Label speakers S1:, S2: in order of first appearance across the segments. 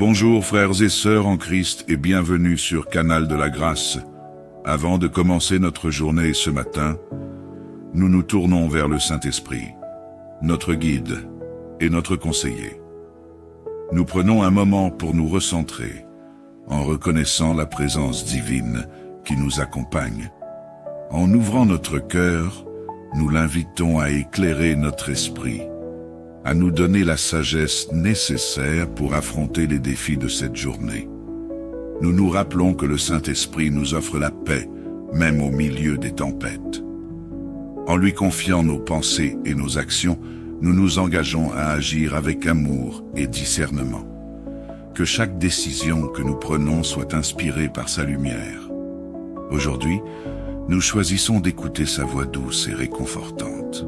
S1: Bonjour frères et sœurs en Christ et bienvenue sur Canal de la Grâce. Avant de commencer notre journée ce matin, nous nous tournons vers le Saint-Esprit, notre guide et notre conseiller. Nous prenons un moment pour nous recentrer, en reconnaissant la présence divine qui nous accompagne. En ouvrant notre cœur, nous l'invitons à éclairer notre esprit, à nous donner la sagesse nécessaire pour affronter les défis de cette journée. Nous nous rappelons que le Saint-Esprit nous offre la paix, même au milieu des tempêtes. En lui confiant nos pensées et nos actions, nous nous engageons à agir avec amour et discernement. Que chaque décision que nous prenons soit inspirée par sa lumière. Aujourd'hui, nous choisissons d'écouter sa voix douce et réconfortante.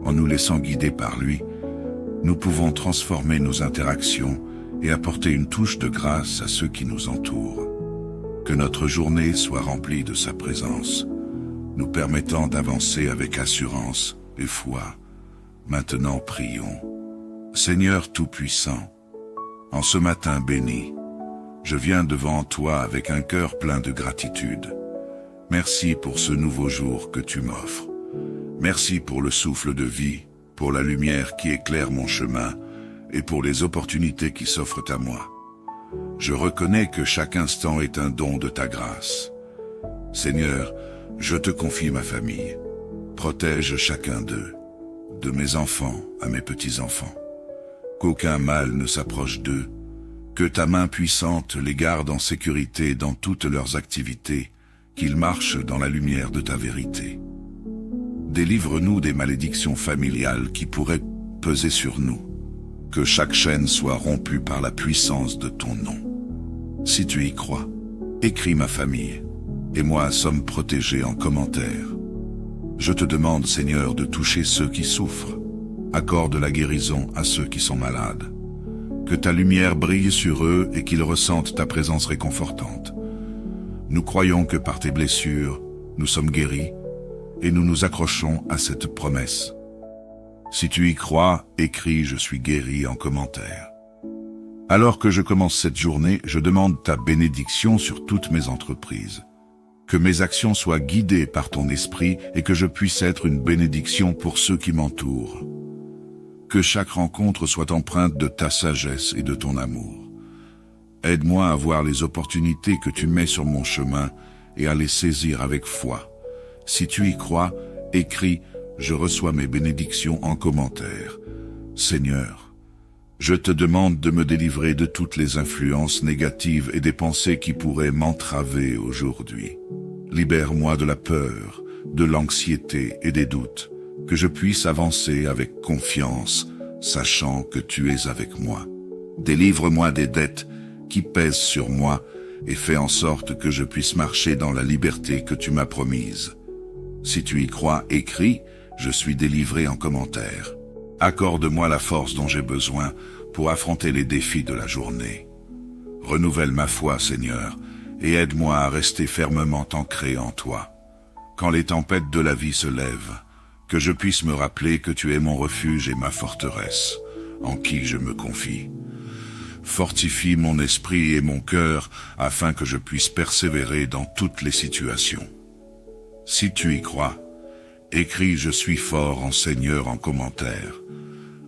S1: En nous laissant guider par lui, nous pouvons transformer nos interactions et apporter une touche de grâce à ceux qui nous entourent. Que notre journée soit remplie de sa présence, nous permettant d'avancer avec assurance et foi. Maintenant prions. Seigneur Tout-Puissant, en ce matin béni, je viens devant toi avec un cœur plein de gratitude. Merci pour ce nouveau jour que tu m'offres. Merci pour le souffle de vie, pour la lumière qui éclaire mon chemin et pour les opportunités qui s'offrent à moi. Je reconnais que chaque instant est un don de ta grâce. Seigneur, je te confie ma famille. Protège chacun d'eux, de mes enfants à mes petits-enfants. Qu'aucun mal ne s'approche d'eux, que ta main puissante les garde en sécurité dans toutes leurs activités, qu'ils marchent dans la lumière de ta vérité. Délivre-nous des malédictions familiales qui pourraient peser sur nous. Que chaque chaîne soit rompue par la puissance de ton nom. Si tu y crois, écris ma famille, et moi sommes protégés en commentaire. Je te demande, Seigneur, de toucher ceux qui souffrent. Accorde la guérison à ceux qui sont malades. Que ta lumière brille sur eux et qu'ils ressentent ta présence réconfortante. Nous croyons que par tes blessures, nous sommes guéris, et nous nous accrochons à cette promesse. Si tu y crois, écris « Je suis guéri » en commentaire. Alors que je commence cette journée, je demande ta bénédiction sur toutes mes entreprises. Que mes actions soient guidées par ton esprit et que je puisse être une bénédiction pour ceux qui m'entourent. Que chaque rencontre soit empreinte de ta sagesse et de ton amour. Aide-moi à voir les opportunités que tu mets sur mon chemin et à les saisir avec foi. Si tu y crois, écris « Je reçois mes bénédictions » en commentaire. Seigneur, je te demande de me délivrer de toutes les influences négatives et des pensées qui pourraient m'entraver aujourd'hui. Libère-moi de la peur, de l'anxiété et des doutes, que je puisse avancer avec confiance, sachant que tu es avec moi. Délivre-moi des dettes qui pèsent sur moi et fais en sorte que je puisse marcher dans la liberté que tu m'as promise. Si tu y crois, écris « Je suis délivré » en commentaire. Accorde-moi la force dont j'ai besoin pour affronter les défis de la journée. Renouvelle ma foi, Seigneur, et aide-moi à rester fermement ancré en toi. Quand les tempêtes de la vie se lèvent, que je puisse me rappeler que tu es mon refuge et ma forteresse, en qui je me confie. Fortifie mon esprit et mon cœur afin que je puisse persévérer dans toutes les situations. Si tu y crois, écris « Je suis fort en Seigneur » en commentaire.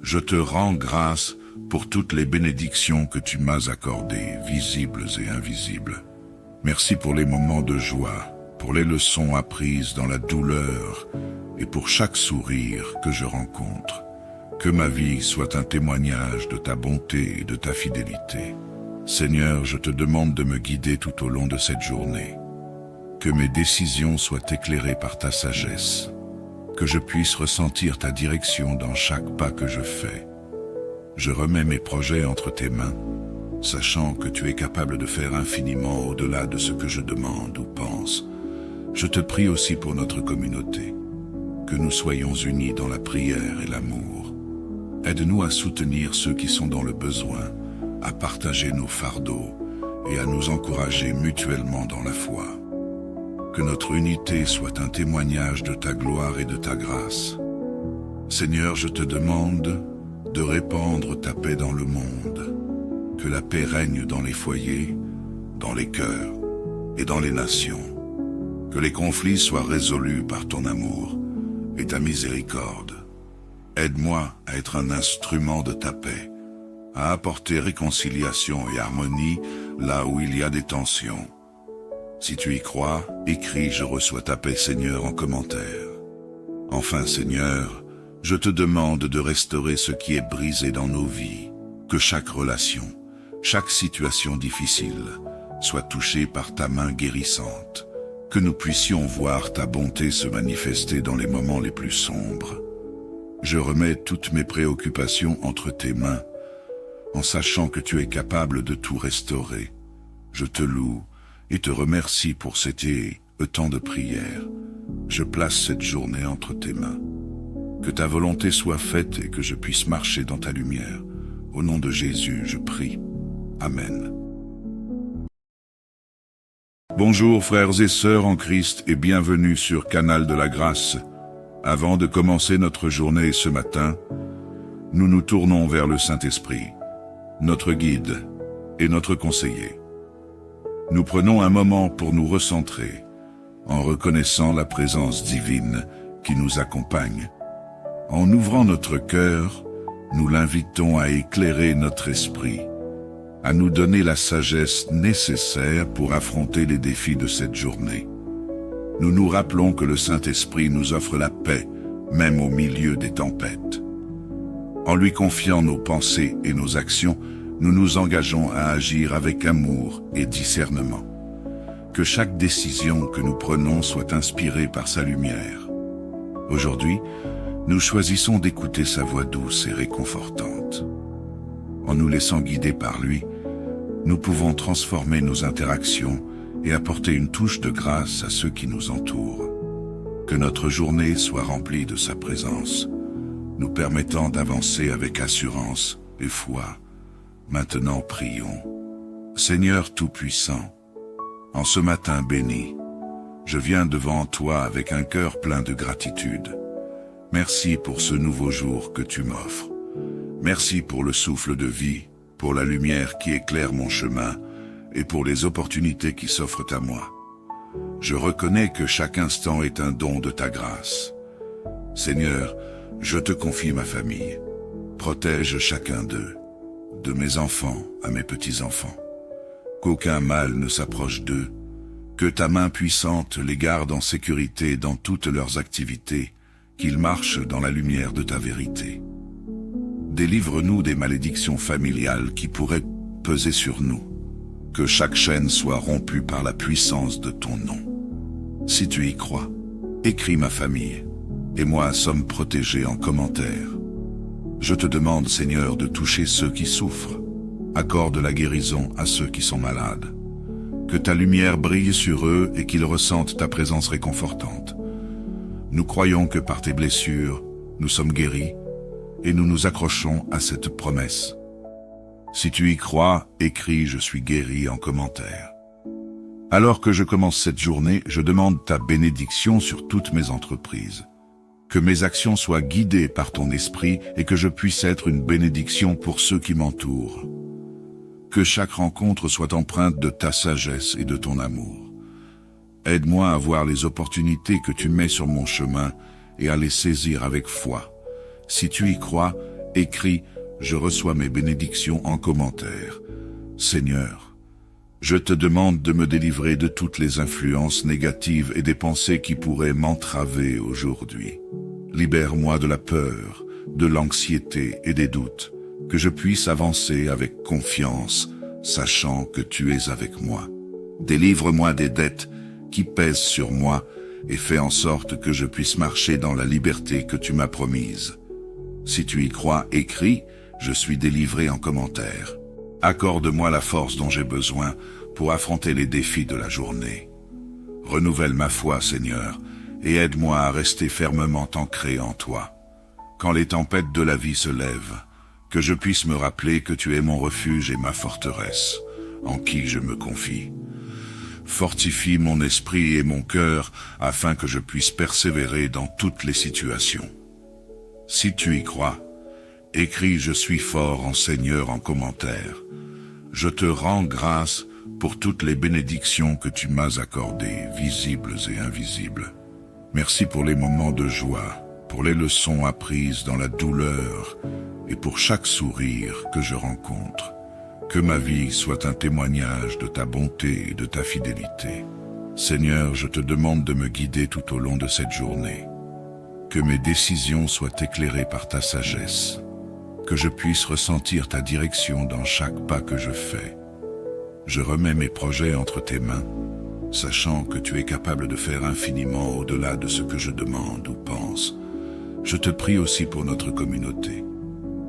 S1: Je te rends grâce pour toutes les bénédictions que tu m'as accordées, visibles et invisibles. Merci pour les moments de joie, pour les leçons apprises dans la douleur et pour chaque sourire que je rencontre. Que ma vie soit un témoignage de ta bonté et de ta fidélité. Seigneur, je te demande de me guider tout au long de cette journée. Que mes décisions soient éclairées par ta sagesse. Que je puisse ressentir ta direction dans chaque pas que je fais. Je remets mes projets entre tes mains, sachant que tu es capable de faire infiniment au-delà de ce que je demande ou pense. Je te prie aussi pour notre communauté, que nous soyons unis dans la prière et l'amour. Aide-nous à soutenir ceux qui sont dans le besoin, à partager nos fardeaux et à nous encourager mutuellement dans la foi. Que notre unité soit un témoignage de ta gloire et de ta grâce. Seigneur, je te demande de répandre ta paix dans le monde, que la paix règne dans les foyers, dans les cœurs et dans les nations. Que les conflits soient résolus par ton amour et ta miséricorde. Aide-moi à être un instrument de ta paix, à apporter réconciliation et harmonie là où il y a des tensions. Si tu y crois, écris « Je reçois ta paix, Seigneur » en commentaire. Enfin, Seigneur, je te demande de restaurer ce qui est brisé dans nos vies, que chaque relation, chaque situation difficile soit touchée par ta main guérissante, que nous puissions voir ta bonté se manifester dans les moments les plus sombres. Je remets toutes mes préoccupations entre tes mains, en sachant que tu es capable de tout restaurer. Je te loue et te remercie pour cet temps de prière. Je place cette journée entre tes mains. Que ta volonté soit faite et que je puisse marcher dans ta lumière. Au nom de Jésus, je prie. Amen. Bonjour frères et sœurs en Christ et bienvenue sur Canal de la Grâce. Avant de commencer notre journée ce matin, nous nous tournons vers le Saint-Esprit, notre guide et notre conseiller. Nous prenons un moment pour nous recentrer, en reconnaissant la présence divine qui nous accompagne. En ouvrant notre cœur, nous l'invitons à éclairer notre esprit, à nous donner la sagesse nécessaire pour affronter les défis de cette journée. Nous nous rappelons que le Saint-Esprit nous offre la paix, même au milieu des tempêtes. En lui confiant nos pensées et nos actions, nous nous engageons à agir avec amour et discernement. Que chaque décision que nous prenons soit inspirée par sa lumière. Aujourd'hui, nous choisissons d'écouter sa voix douce et réconfortante. En nous laissant guider par lui, nous pouvons transformer nos interactions et apporter une touche de grâce à ceux qui nous entourent. Que notre journée soit remplie de sa présence, nous permettant d'avancer avec assurance et foi. Maintenant prions. Seigneur Tout-Puissant, en ce matin béni, je viens devant toi avec un cœur plein de gratitude. Merci pour ce nouveau jour que tu m'offres. Merci pour le souffle de vie, pour la lumière qui éclaire mon chemin et pour les opportunités qui s'offrent à moi. Je reconnais que chaque instant est un don de ta grâce. Seigneur, je te confie ma famille. Protège chacun d'eux, de mes enfants à mes petits-enfants. Qu'aucun mal ne s'approche d'eux, que ta main puissante les garde en sécurité dans toutes leurs activités, qu'ils marchent dans la lumière de ta vérité. Délivre-nous des malédictions familiales qui pourraient peser sur nous. Que chaque chaîne soit rompue par la puissance de ton nom. Si tu y crois, écris ma famille, et moi sommes protégés en commentaire. Je te demande, Seigneur, de toucher ceux qui souffrent. Accorde la guérison à ceux qui sont malades. Que ta lumière brille sur eux et qu'ils ressentent ta présence réconfortante. Nous croyons que par tes blessures, nous sommes guéris, et nous nous accrochons à cette promesse. Si tu y crois, écris « Je suis guéri » en commentaire. Alors que je commence cette journée, je demande ta bénédiction sur toutes mes entreprises. Que mes actions soient guidées par ton esprit et que je puisse être une bénédiction pour ceux qui m'entourent. Que chaque rencontre soit empreinte de ta sagesse et de ton amour. Aide-moi à voir les opportunités que tu mets sur mon chemin et à les saisir avec foi. Si tu y crois, écris « Je reçois mes bénédictions » en commentaire. Seigneur, je te demande de me délivrer de toutes les influences négatives et des pensées qui pourraient m'entraver aujourd'hui. Libère-moi de la peur, de l'anxiété et des doutes, que je puisse avancer avec confiance, sachant que tu es avec moi. Délivre-moi des dettes qui pèsent sur moi et fais en sorte que je puisse marcher dans la liberté que tu m'as promise. Si tu y crois, écris « Je suis délivré » en commentaire. Accorde-moi la force dont j'ai besoin pour affronter les défis de la journée. Renouvelle ma foi, Seigneur, et aide-moi à rester fermement ancré en toi. Quand les tempêtes de la vie se lèvent, que je puisse me rappeler que tu es mon refuge et ma forteresse, en qui je me confie. Fortifie mon esprit et mon cœur afin que je puisse persévérer dans toutes les situations. Si tu y crois, écris « Je suis fort en Seigneur » en commentaire. je te rends grâce pour toutes les bénédictions que tu m'as accordées, visibles et invisibles. Merci pour les moments de joie, pour les leçons apprises dans la douleur et pour chaque sourire que je rencontre. Que ma vie soit un témoignage de ta bonté et de ta fidélité. Seigneur, je te demande de me guider tout au long de cette journée. Que mes décisions soient éclairées par ta sagesse. Que je puisse ressentir ta direction dans chaque pas que je fais. Je remets mes projets entre tes mains, sachant que tu es capable de faire infiniment au-delà de ce que je demande ou pense. Je te prie aussi pour notre communauté,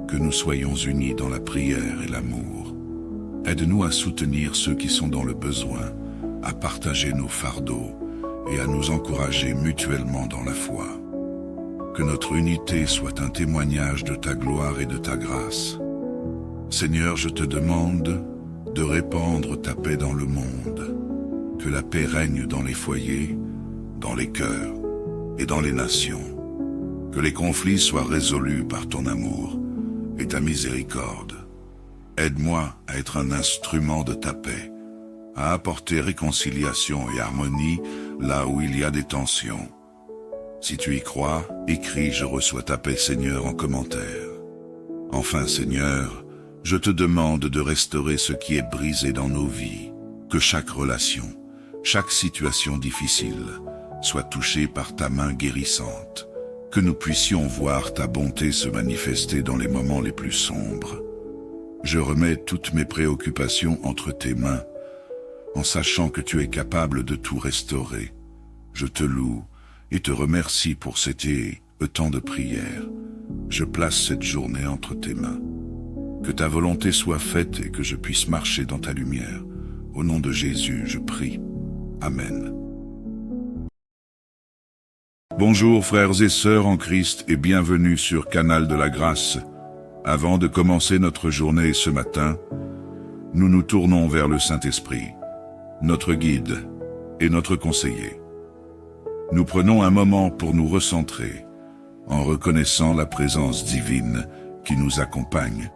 S1: que nous soyons unis dans la prière et l'amour. Aide-nous à soutenir ceux qui sont dans le besoin, à partager nos fardeaux et à nous encourager mutuellement dans la foi. Que notre unité soit un témoignage de ta gloire et de ta grâce. Seigneur, je te demande de répandre ta paix dans le monde. Que la paix règne dans les foyers, dans les cœurs et dans les nations. Que les conflits soient résolus par ton amour et ta miséricorde. Aide-moi à être un instrument de ta paix, à apporter réconciliation et harmonie là où il y a des tensions. Si tu y crois, écris « Je reçois ta paix, Seigneur » en commentaire. Enfin, Seigneur, je te demande de restaurer ce qui est brisé dans nos vies, que chaque relation, chaque situation difficile soit touchée par ta main guérissante, que nous puissions voir ta bonté se manifester dans les moments les plus sombres. Je remets toutes mes préoccupations entre tes mains, en sachant que tu es capable de tout restaurer. Je te loue et te remercie pour cet temps de prière. Je place cette journée entre tes mains. Que ta volonté soit faite et que je puisse marcher dans ta lumière. Au nom de Jésus, je prie. Amen. Bonjour frères et sœurs en Christ et bienvenue sur Canal de la Grâce. Avant de commencer notre journée ce matin, nous nous tournons vers le Saint-Esprit, notre guide et notre conseiller. Nous prenons un moment pour nous recentrer, en reconnaissant la présence divine qui nous accompagne.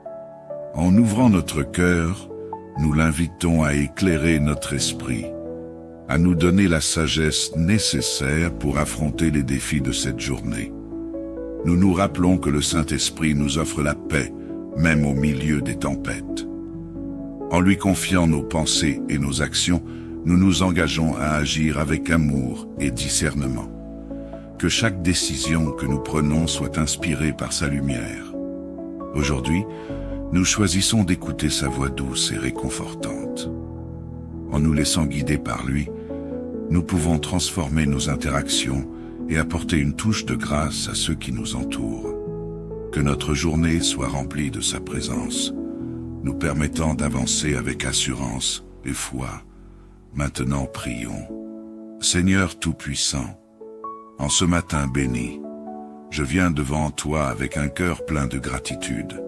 S1: En ouvrant notre cœur, nous l'invitons à éclairer notre esprit, à nous donner la sagesse nécessaire pour affronter les défis de cette journée. Nous nous rappelons que le Saint-Esprit nous offre la paix, même au milieu des tempêtes. En lui confiant nos pensées et nos actions, nous nous engageons à agir avec amour et discernement. Que chaque décision que nous prenons soit inspirée par sa lumière. Aujourd'hui, nous choisissons d'écouter sa voix douce et réconfortante. En nous laissant guider par lui, nous pouvons transformer nos interactions et apporter une touche de grâce à ceux qui nous entourent. Que notre journée soit remplie de sa présence, nous permettant d'avancer avec assurance et foi. Maintenant prions. Seigneur Tout-Puissant, en ce matin béni, je viens devant toi avec un cœur plein de gratitude.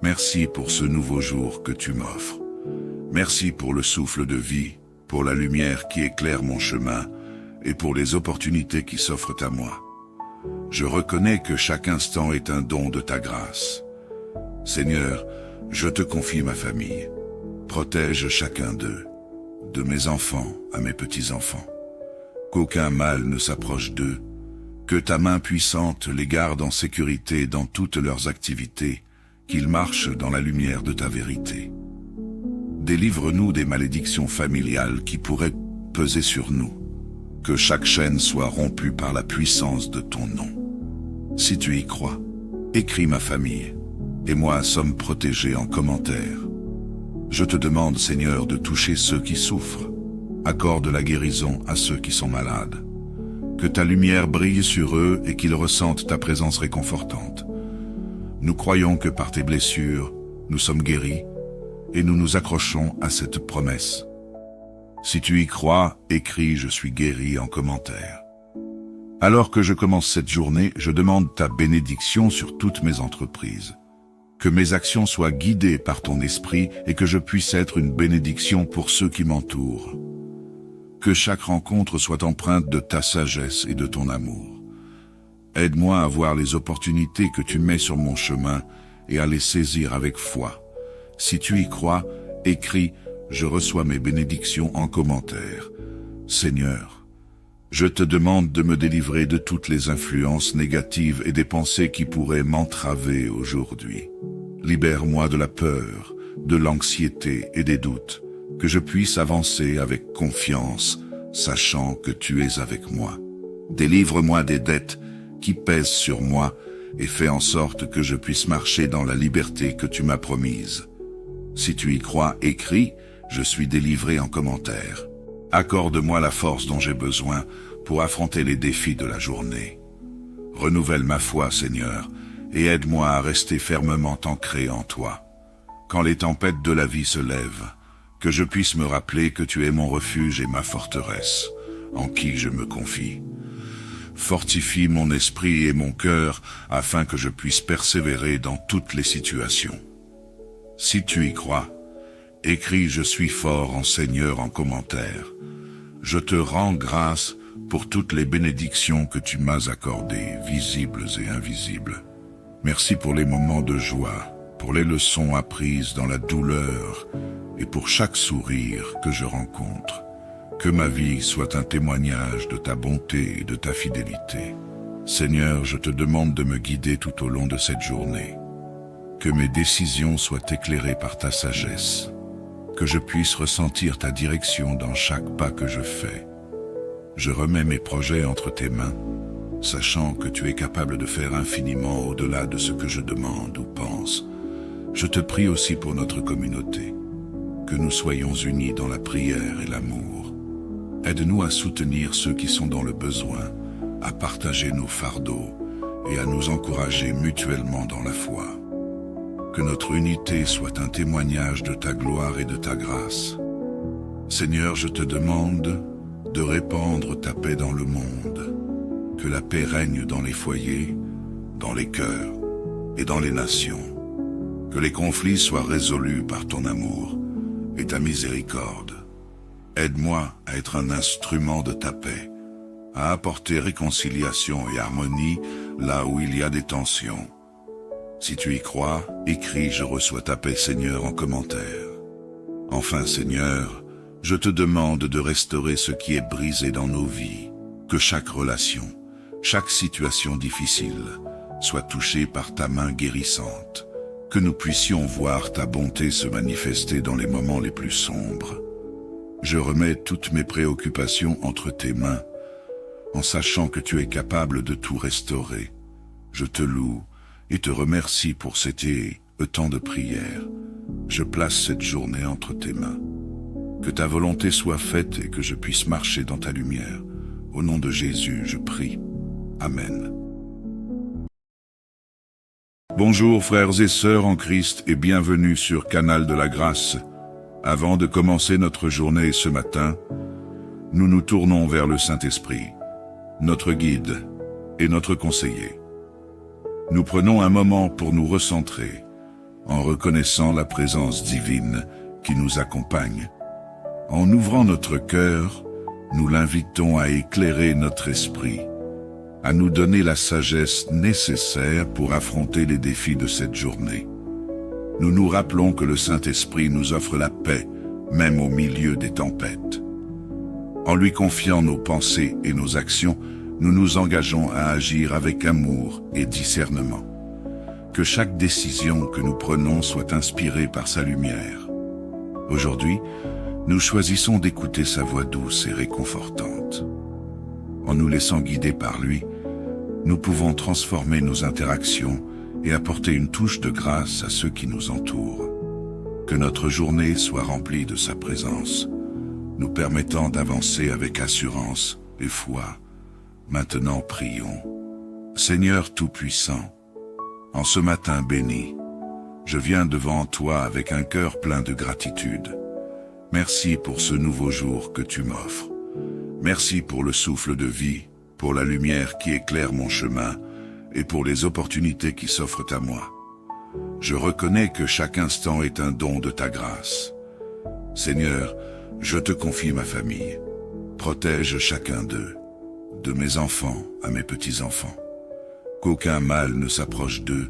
S1: Merci pour ce nouveau jour que tu m'offres. Merci pour le souffle de vie, pour la lumière qui éclaire mon chemin et pour les opportunités qui s'offrent à moi. Je reconnais que chaque instant est un don de ta grâce. Seigneur, je te confie ma famille. Protège chacun d'eux, de mes enfants à mes petits-enfants. Qu'aucun mal ne s'approche d'eux. Que ta main puissante les garde en sécurité dans toutes leurs activités, qu'ils marchent dans la lumière de ta vérité. Délivre-nous des malédictions familiales qui pourraient peser sur nous. Que chaque chaîne soit rompue par la puissance de ton nom. Si tu y crois, écris ma famille, et moi sommes protégés en commentaire. Je te demande, Seigneur, de toucher ceux qui souffrent. Accorde la guérison à ceux qui sont malades. Que ta lumière brille sur eux et qu'ils ressentent ta présence réconfortante. Nous croyons que par tes blessures, nous sommes guéris, et nous nous accrochons à cette promesse. Si tu y crois, écris « Je suis guéri » en commentaire. Alors que je commence cette journée, je demande ta bénédiction sur toutes mes entreprises. Que mes actions soient guidées par ton esprit et que je puisse être une bénédiction pour ceux qui m'entourent. Que chaque rencontre soit empreinte de ta sagesse et de ton amour. Aide-moi à voir les opportunités que tu mets sur mon chemin et à les saisir avec foi. Si tu y crois, écrit, je reçois mes bénédictions en commentaire. Seigneur, je te demande de me délivrer de toutes les influences négatives et des pensées qui pourraient m'entraver aujourd'hui. Libère-moi de la peur, de l'anxiété et des doutes, que je puisse avancer avec confiance, sachant que tu es avec moi. Délivre-moi des dettes qui pèsent sur moi et fais en sorte que je puisse marcher dans la liberté que tu m'as promise. Si tu y crois, écris, je suis délivré en commentaire. Accorde-moi la force dont j'ai besoin pour affronter les défis de la journée. Renouvelle ma foi, Seigneur, et aide-moi à rester fermement ancré en toi. Quand les tempêtes de la vie se lèvent, que je puisse me rappeler que tu es mon refuge et ma forteresse, en qui je me confie. Fortifie mon esprit et mon cœur afin que je puisse persévérer dans toutes les situations. Si tu y crois, écris « Je suis fort en Seigneur » en commentaire. Je te rends grâce pour toutes les bénédictions que tu m'as accordées, visibles et invisibles. Merci pour les moments de joie, pour les leçons apprises dans la douleur et pour chaque sourire que je rencontre. Que ma vie soit un témoignage de ta bonté et de ta fidélité. Seigneur, je te demande de me guider tout au long de cette journée. Que mes décisions soient éclairées par ta sagesse. Que je puisse ressentir ta direction dans chaque pas que je fais. Je remets mes projets entre tes mains, sachant que tu es capable de faire infiniment au-delà de ce que je demande ou pense. Je te prie aussi pour notre communauté, que nous soyons unis dans la prière et l'amour. Aide-nous à soutenir ceux qui sont dans le besoin, à partager nos fardeaux et à nous encourager mutuellement dans la foi. Que notre unité soit un témoignage de ta gloire et de ta grâce. Seigneur, je te demande de répandre ta paix dans le monde. Que la paix règne dans les foyers, dans les cœurs et dans les nations. Que les conflits soient résolus par ton amour et ta miséricorde. Aide-moi à être un instrument de ta paix, à apporter réconciliation et harmonie là où il y a des tensions. Si tu y crois, écris « Je reçois ta paix, Seigneur » en commentaire. Enfin, Seigneur, je te demande de restaurer ce qui est brisé dans nos vies, que chaque relation, chaque situation difficile soit touchée par ta main guérissante, que nous puissions voir ta bonté se manifester dans les moments les plus sombres. Je remets toutes mes préoccupations entre tes mains, en sachant que tu es capable de tout restaurer. Je te loue et te remercie pour cet temps de prière. Je place cette journée entre tes mains. Que ta volonté soit faite et que je puisse marcher dans ta lumière. Au nom de Jésus, je prie. Amen. Bonjour frères et sœurs en Christ et bienvenue sur Canal de la Grâce. Avant de commencer notre journée ce matin, nous nous tournons vers le Saint-Esprit, notre guide et notre conseiller. Nous prenons un moment pour nous recentrer, en reconnaissant la présence divine qui nous accompagne. En ouvrant notre cœur, nous l'invitons à éclairer notre esprit, à nous donner la sagesse nécessaire pour affronter les défis de cette journée. Nous nous rappelons que le Saint-Esprit nous offre la paix, même au milieu des tempêtes. En lui confiant nos pensées et nos actions, nous nous engageons à agir avec amour et discernement. Que chaque décision que nous prenons soit inspirée par sa lumière. Aujourd'hui, nous choisissons d'écouter sa voix douce et réconfortante. En nous laissant guider par lui, nous pouvons transformer nos interactions et apporter une touche de grâce à ceux qui nous entourent. Que notre journée soit remplie de sa présence, nous permettant d'avancer avec assurance et foi. Maintenant prions. Seigneur Tout-Puissant, en ce matin béni, je viens devant toi avec un cœur plein de gratitude. Merci pour ce nouveau jour que tu m'offres. Merci pour le souffle de vie, pour la lumière qui éclaire mon chemin et pour les opportunités qui s'offrent à moi. Je reconnais que chaque instant est un don de ta grâce. Seigneur, je te confie ma famille. Protège chacun d'eux, de mes enfants à mes petits-enfants. Qu'aucun mal ne s'approche d'eux,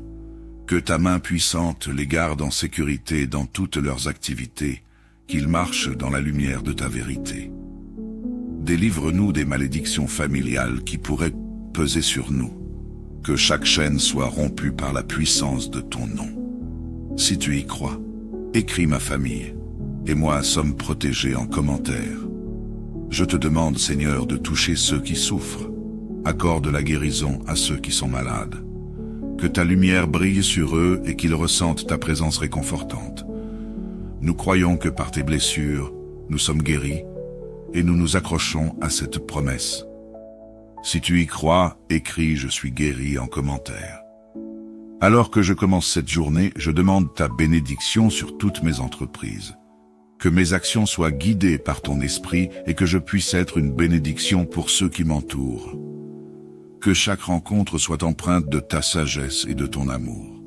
S1: Que ta main puissante les garde en sécurité dans toutes leurs activités, qu'ils marchent dans la lumière de ta vérité. Délivre-nous des malédictions familiales qui pourraient peser sur nous. Que chaque chaîne soit rompue par la puissance de ton nom. Si tu y crois, écris ma famille, et moi sommes protégés en commentaire. Je te demande, Seigneur, de toucher ceux qui souffrent. Accorde la guérison à ceux qui sont malades. Que ta lumière brille sur eux et qu'ils ressentent ta présence réconfortante. Nous croyons que par tes blessures, nous sommes guéris, et nous nous accrochons à cette promesse. Si tu y crois, écris « Je suis guéri » en commentaire. Alors que je commence cette journée, je demande ta bénédiction sur toutes mes entreprises. Que mes actions soient guidées par ton esprit et que je puisse être une bénédiction pour ceux qui m'entourent. Que chaque rencontre soit empreinte de ta sagesse et de ton amour.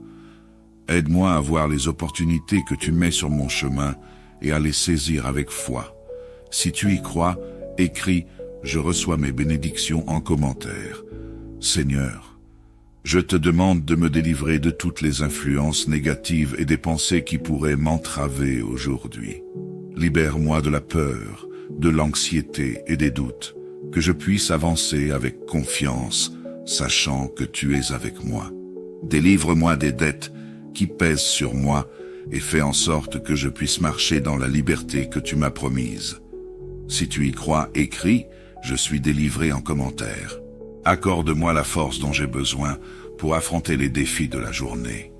S1: Aide-moi à voir les opportunités que tu mets sur mon chemin et à les saisir avec foi. Si tu y crois, écris « Je reçois mes bénédictions » en commentaire. Seigneur, je te demande de me délivrer de toutes les influences négatives et des pensées qui pourraient m'entraver aujourd'hui. Libère-moi de la peur, de l'anxiété et des doutes, que je puisse avancer avec confiance, sachant que tu es avec moi. Délivre-moi des dettes qui pèsent sur moi et fais en sorte que je puisse marcher dans la liberté que tu m'as promise. Si tu y crois, écris « Je suis délivré » en commentaire. Accorde-moi la force dont j'ai besoin pour affronter les défis de la journée.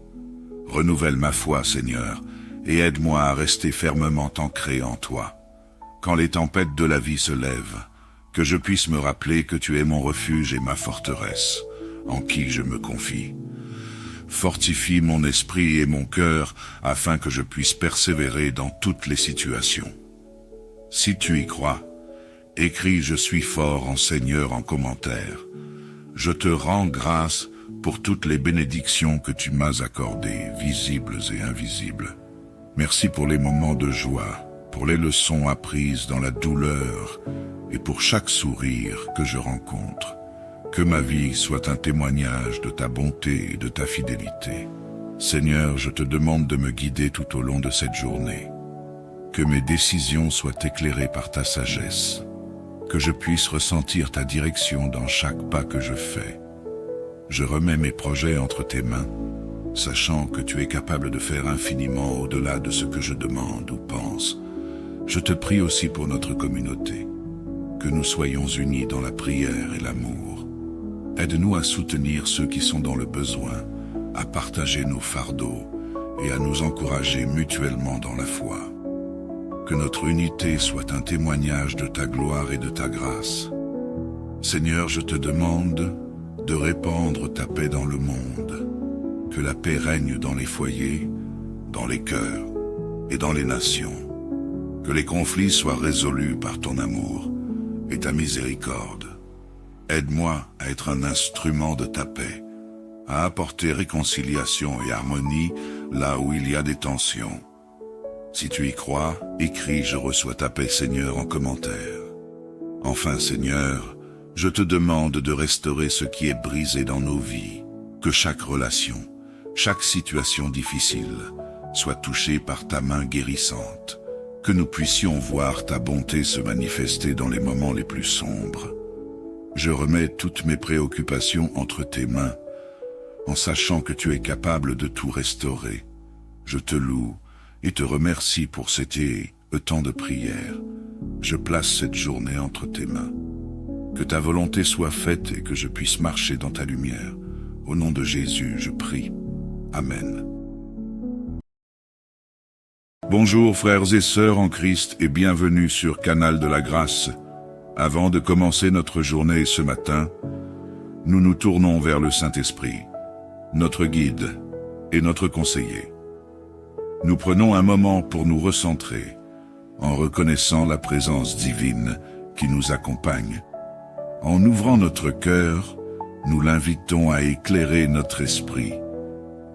S1: Renouvelle ma foi, Seigneur, et aide-moi à rester fermement ancré en toi. Quand les tempêtes de la vie se lèvent, que je puisse me rappeler que tu es mon refuge et ma forteresse, en qui je me confie. Fortifie mon esprit et mon cœur afin que je puisse persévérer dans toutes les situations. Si tu y crois, écris « Je suis fort en Seigneur » en commentaire. Je te rends grâce pour toutes les bénédictions que tu m'as accordées, visibles et invisibles. Merci pour les moments de joie, pour les leçons apprises dans la douleur et pour chaque sourire que je rencontre. Que ma vie soit un témoignage de ta bonté et de ta fidélité. Seigneur, je te demande de me guider tout au long de cette journée. Que mes décisions soient éclairées par ta sagesse. Que je puisse ressentir ta direction dans chaque pas que je fais. Je remets mes projets entre tes mains, sachant que tu es capable de faire infiniment au-delà de ce que je demande ou pense. Je te prie aussi pour notre communauté, que nous soyons unis dans la prière et l'amour. Aide-nous à soutenir ceux qui sont dans le besoin, à partager nos fardeaux et à nous encourager mutuellement dans la foi. Que notre unité soit un témoignage de ta gloire et de ta grâce. Seigneur, je te demande de répandre ta paix dans le monde. Que la paix règne dans les foyers, dans les cœurs et dans les nations. Que les conflits soient résolus par ton amour et ta miséricorde. Aide-moi à être un instrument de ta paix, à apporter réconciliation et harmonie là où il y a des tensions. Si tu y crois, écris « Je reçois ta paix, Seigneur » en commentaire. Enfin, Seigneur, je te demande de restaurer ce qui est brisé dans nos vies, que chaque relation, chaque situation difficile soit touchée par ta main guérissante, que nous puissions voir ta bonté se manifester dans les moments les plus sombres. Je remets toutes mes préoccupations entre tes mains, en sachant que tu es capable de tout restaurer. Je te loue et te remercie pour cet temps de prière. Je place cette journée entre tes mains. Que ta volonté soit faite et que je puisse marcher dans ta lumière. Au nom de Jésus, je prie. Amen. Bonjour frères et sœurs en Christ et bienvenue sur Canal de la Grâce. Avant de commencer notre journée ce matin, nous nous tournons vers le Saint-Esprit, notre guide et notre conseiller. Nous prenons un moment pour nous recentrer, en reconnaissant la présence divine qui nous accompagne. En ouvrant notre cœur, nous l'invitons à éclairer notre esprit,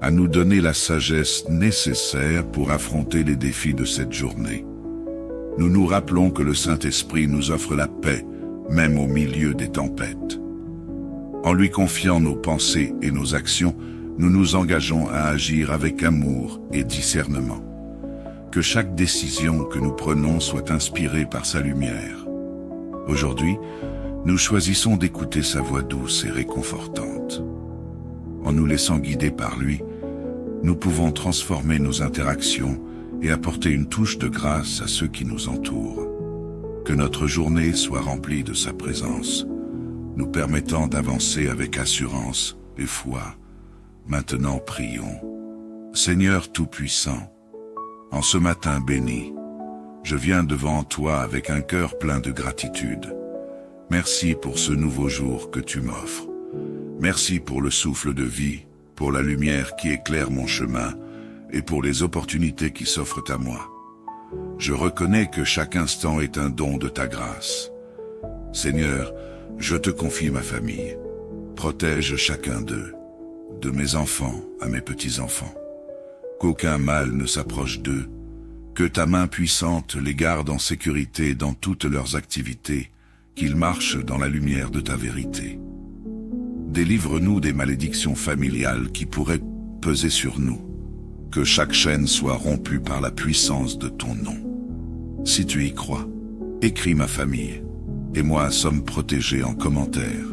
S1: à nous donner la sagesse nécessaire pour affronter les défis de cette journée. Nous nous rappelons que le Saint-Esprit nous offre la paix, même au milieu des tempêtes. En lui confiant nos pensées et nos actions, nous nous engageons à agir avec amour et discernement. Que chaque décision que nous prenons soit inspirée par sa lumière. Aujourd'hui, nous choisissons d'écouter sa voix douce et réconfortante. En nous laissant guider par lui, nous pouvons transformer nos interactions et apporter une touche de grâce à ceux qui nous entourent. Que notre journée soit remplie de sa présence, nous permettant d'avancer avec assurance et foi. Maintenant prions. Seigneur Tout-Puissant, en ce matin béni, je viens devant toi avec un cœur plein de gratitude. Merci pour ce nouveau jour que tu m'offres. Merci pour le souffle de vie, pour la lumière qui éclaire mon chemin et pour les opportunités qui s'offrent à moi. Je reconnais que chaque instant est un don de ta grâce. Seigneur, je te confie ma famille. Protège chacun d'eux, de mes enfants à mes petits-enfants. Qu'aucun mal ne s'approche d'eux, que ta main puissante les garde en sécurité dans toutes leurs activités, qu'ils marchent dans la lumière de ta vérité. Délivre-nous des malédictions familiales qui pourraient peser sur nous. Que chaque chaîne soit rompue par la puissance de ton nom. Si tu y crois, écris ma famille, et moi sommes protégés en commentaire.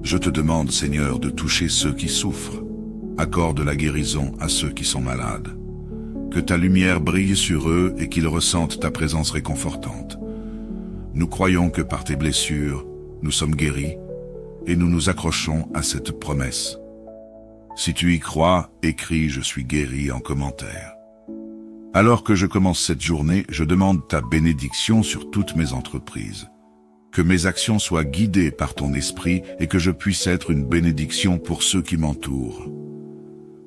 S1: Je te demande, Seigneur, de toucher ceux qui souffrent. Accorde la guérison à ceux qui sont malades. Que ta lumière brille sur eux et qu'ils ressentent ta présence réconfortante. Nous croyons que par tes blessures, nous sommes guéris, et nous nous accrochons à cette promesse. Si tu y crois, écris « Je suis guéri » en commentaire. Alors que je commence cette journée, je demande ta bénédiction sur toutes mes entreprises. Que mes actions soient guidées par ton esprit et que je puisse être une bénédiction pour ceux qui m'entourent.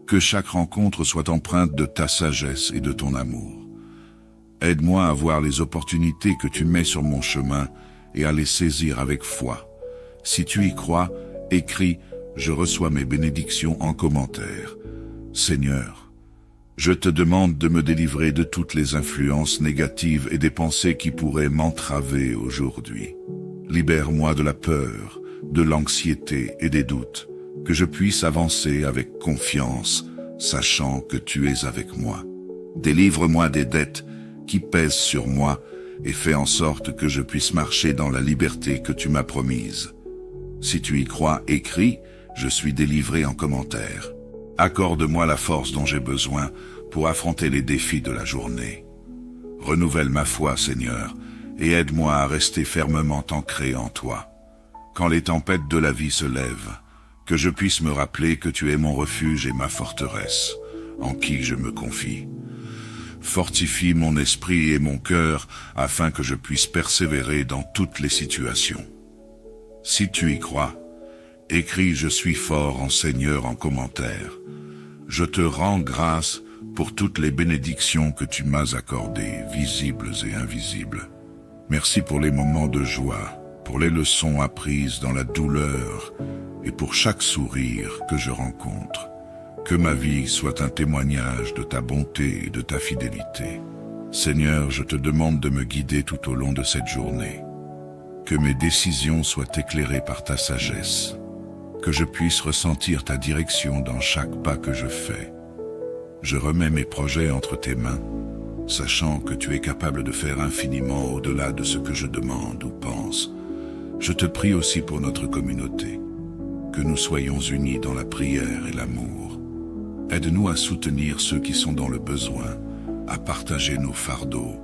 S1: Que chaque rencontre soit empreinte de ta sagesse et de ton amour. Aide-moi à voir les opportunités que tu mets sur mon chemin et à les saisir avec foi. Si tu y crois, écris « Je reçois mes bénédictions » en commentaire. Seigneur, je te demande de me délivrer de toutes les influences négatives et des pensées qui pourraient m'entraver aujourd'hui. Libère-moi de la peur, de l'anxiété et des doutes, que je puisse avancer avec confiance, sachant que tu es avec moi. Délivre-moi des dettes qui pèsent sur moi et fais en sorte que je puisse marcher dans la liberté que tu m'as promise. Si tu y crois, écris « Je suis délivré » en commentaire. Accorde-moi la force dont j'ai besoin pour affronter les défis de la journée. Renouvelle ma foi, Seigneur, et aide-moi à rester fermement ancré en toi. Quand les tempêtes de la vie se lèvent, que je puisse me rappeler que tu es mon refuge et ma forteresse, en qui je me confie. Fortifie mon esprit et mon cœur afin que je puisse persévérer dans toutes les situations. Si tu y crois, écris « Je suis fort en Seigneur » en commentaire. Je te rends grâce pour toutes les bénédictions que tu m'as accordées, visibles et invisibles. Merci pour les moments de joie, pour les leçons apprises dans la douleur et pour chaque sourire que je rencontre. Que ma vie soit un témoignage de ta bonté et de ta fidélité. Seigneur, je te demande de me guider tout au long de cette journée. Que mes décisions soient éclairées par ta sagesse. Que je puisse ressentir ta direction dans chaque pas que je fais. Je remets mes projets entre tes mains, sachant que tu es capable de faire infiniment au-delà de ce que je demande ou pense. Je te prie aussi pour notre communauté, que nous soyons unis dans la prière et l'amour. Aide-nous à soutenir ceux qui sont dans le besoin, à partager nos fardeaux